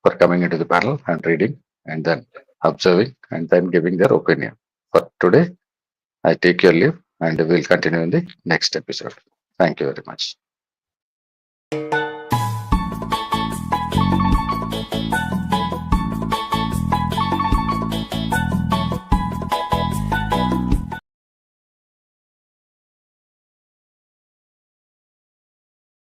Speaker 1: for coming into the panel and reading and then observing and then giving their opinion. For today, I take your leave and we'll continue in the next episode. Thank you very much.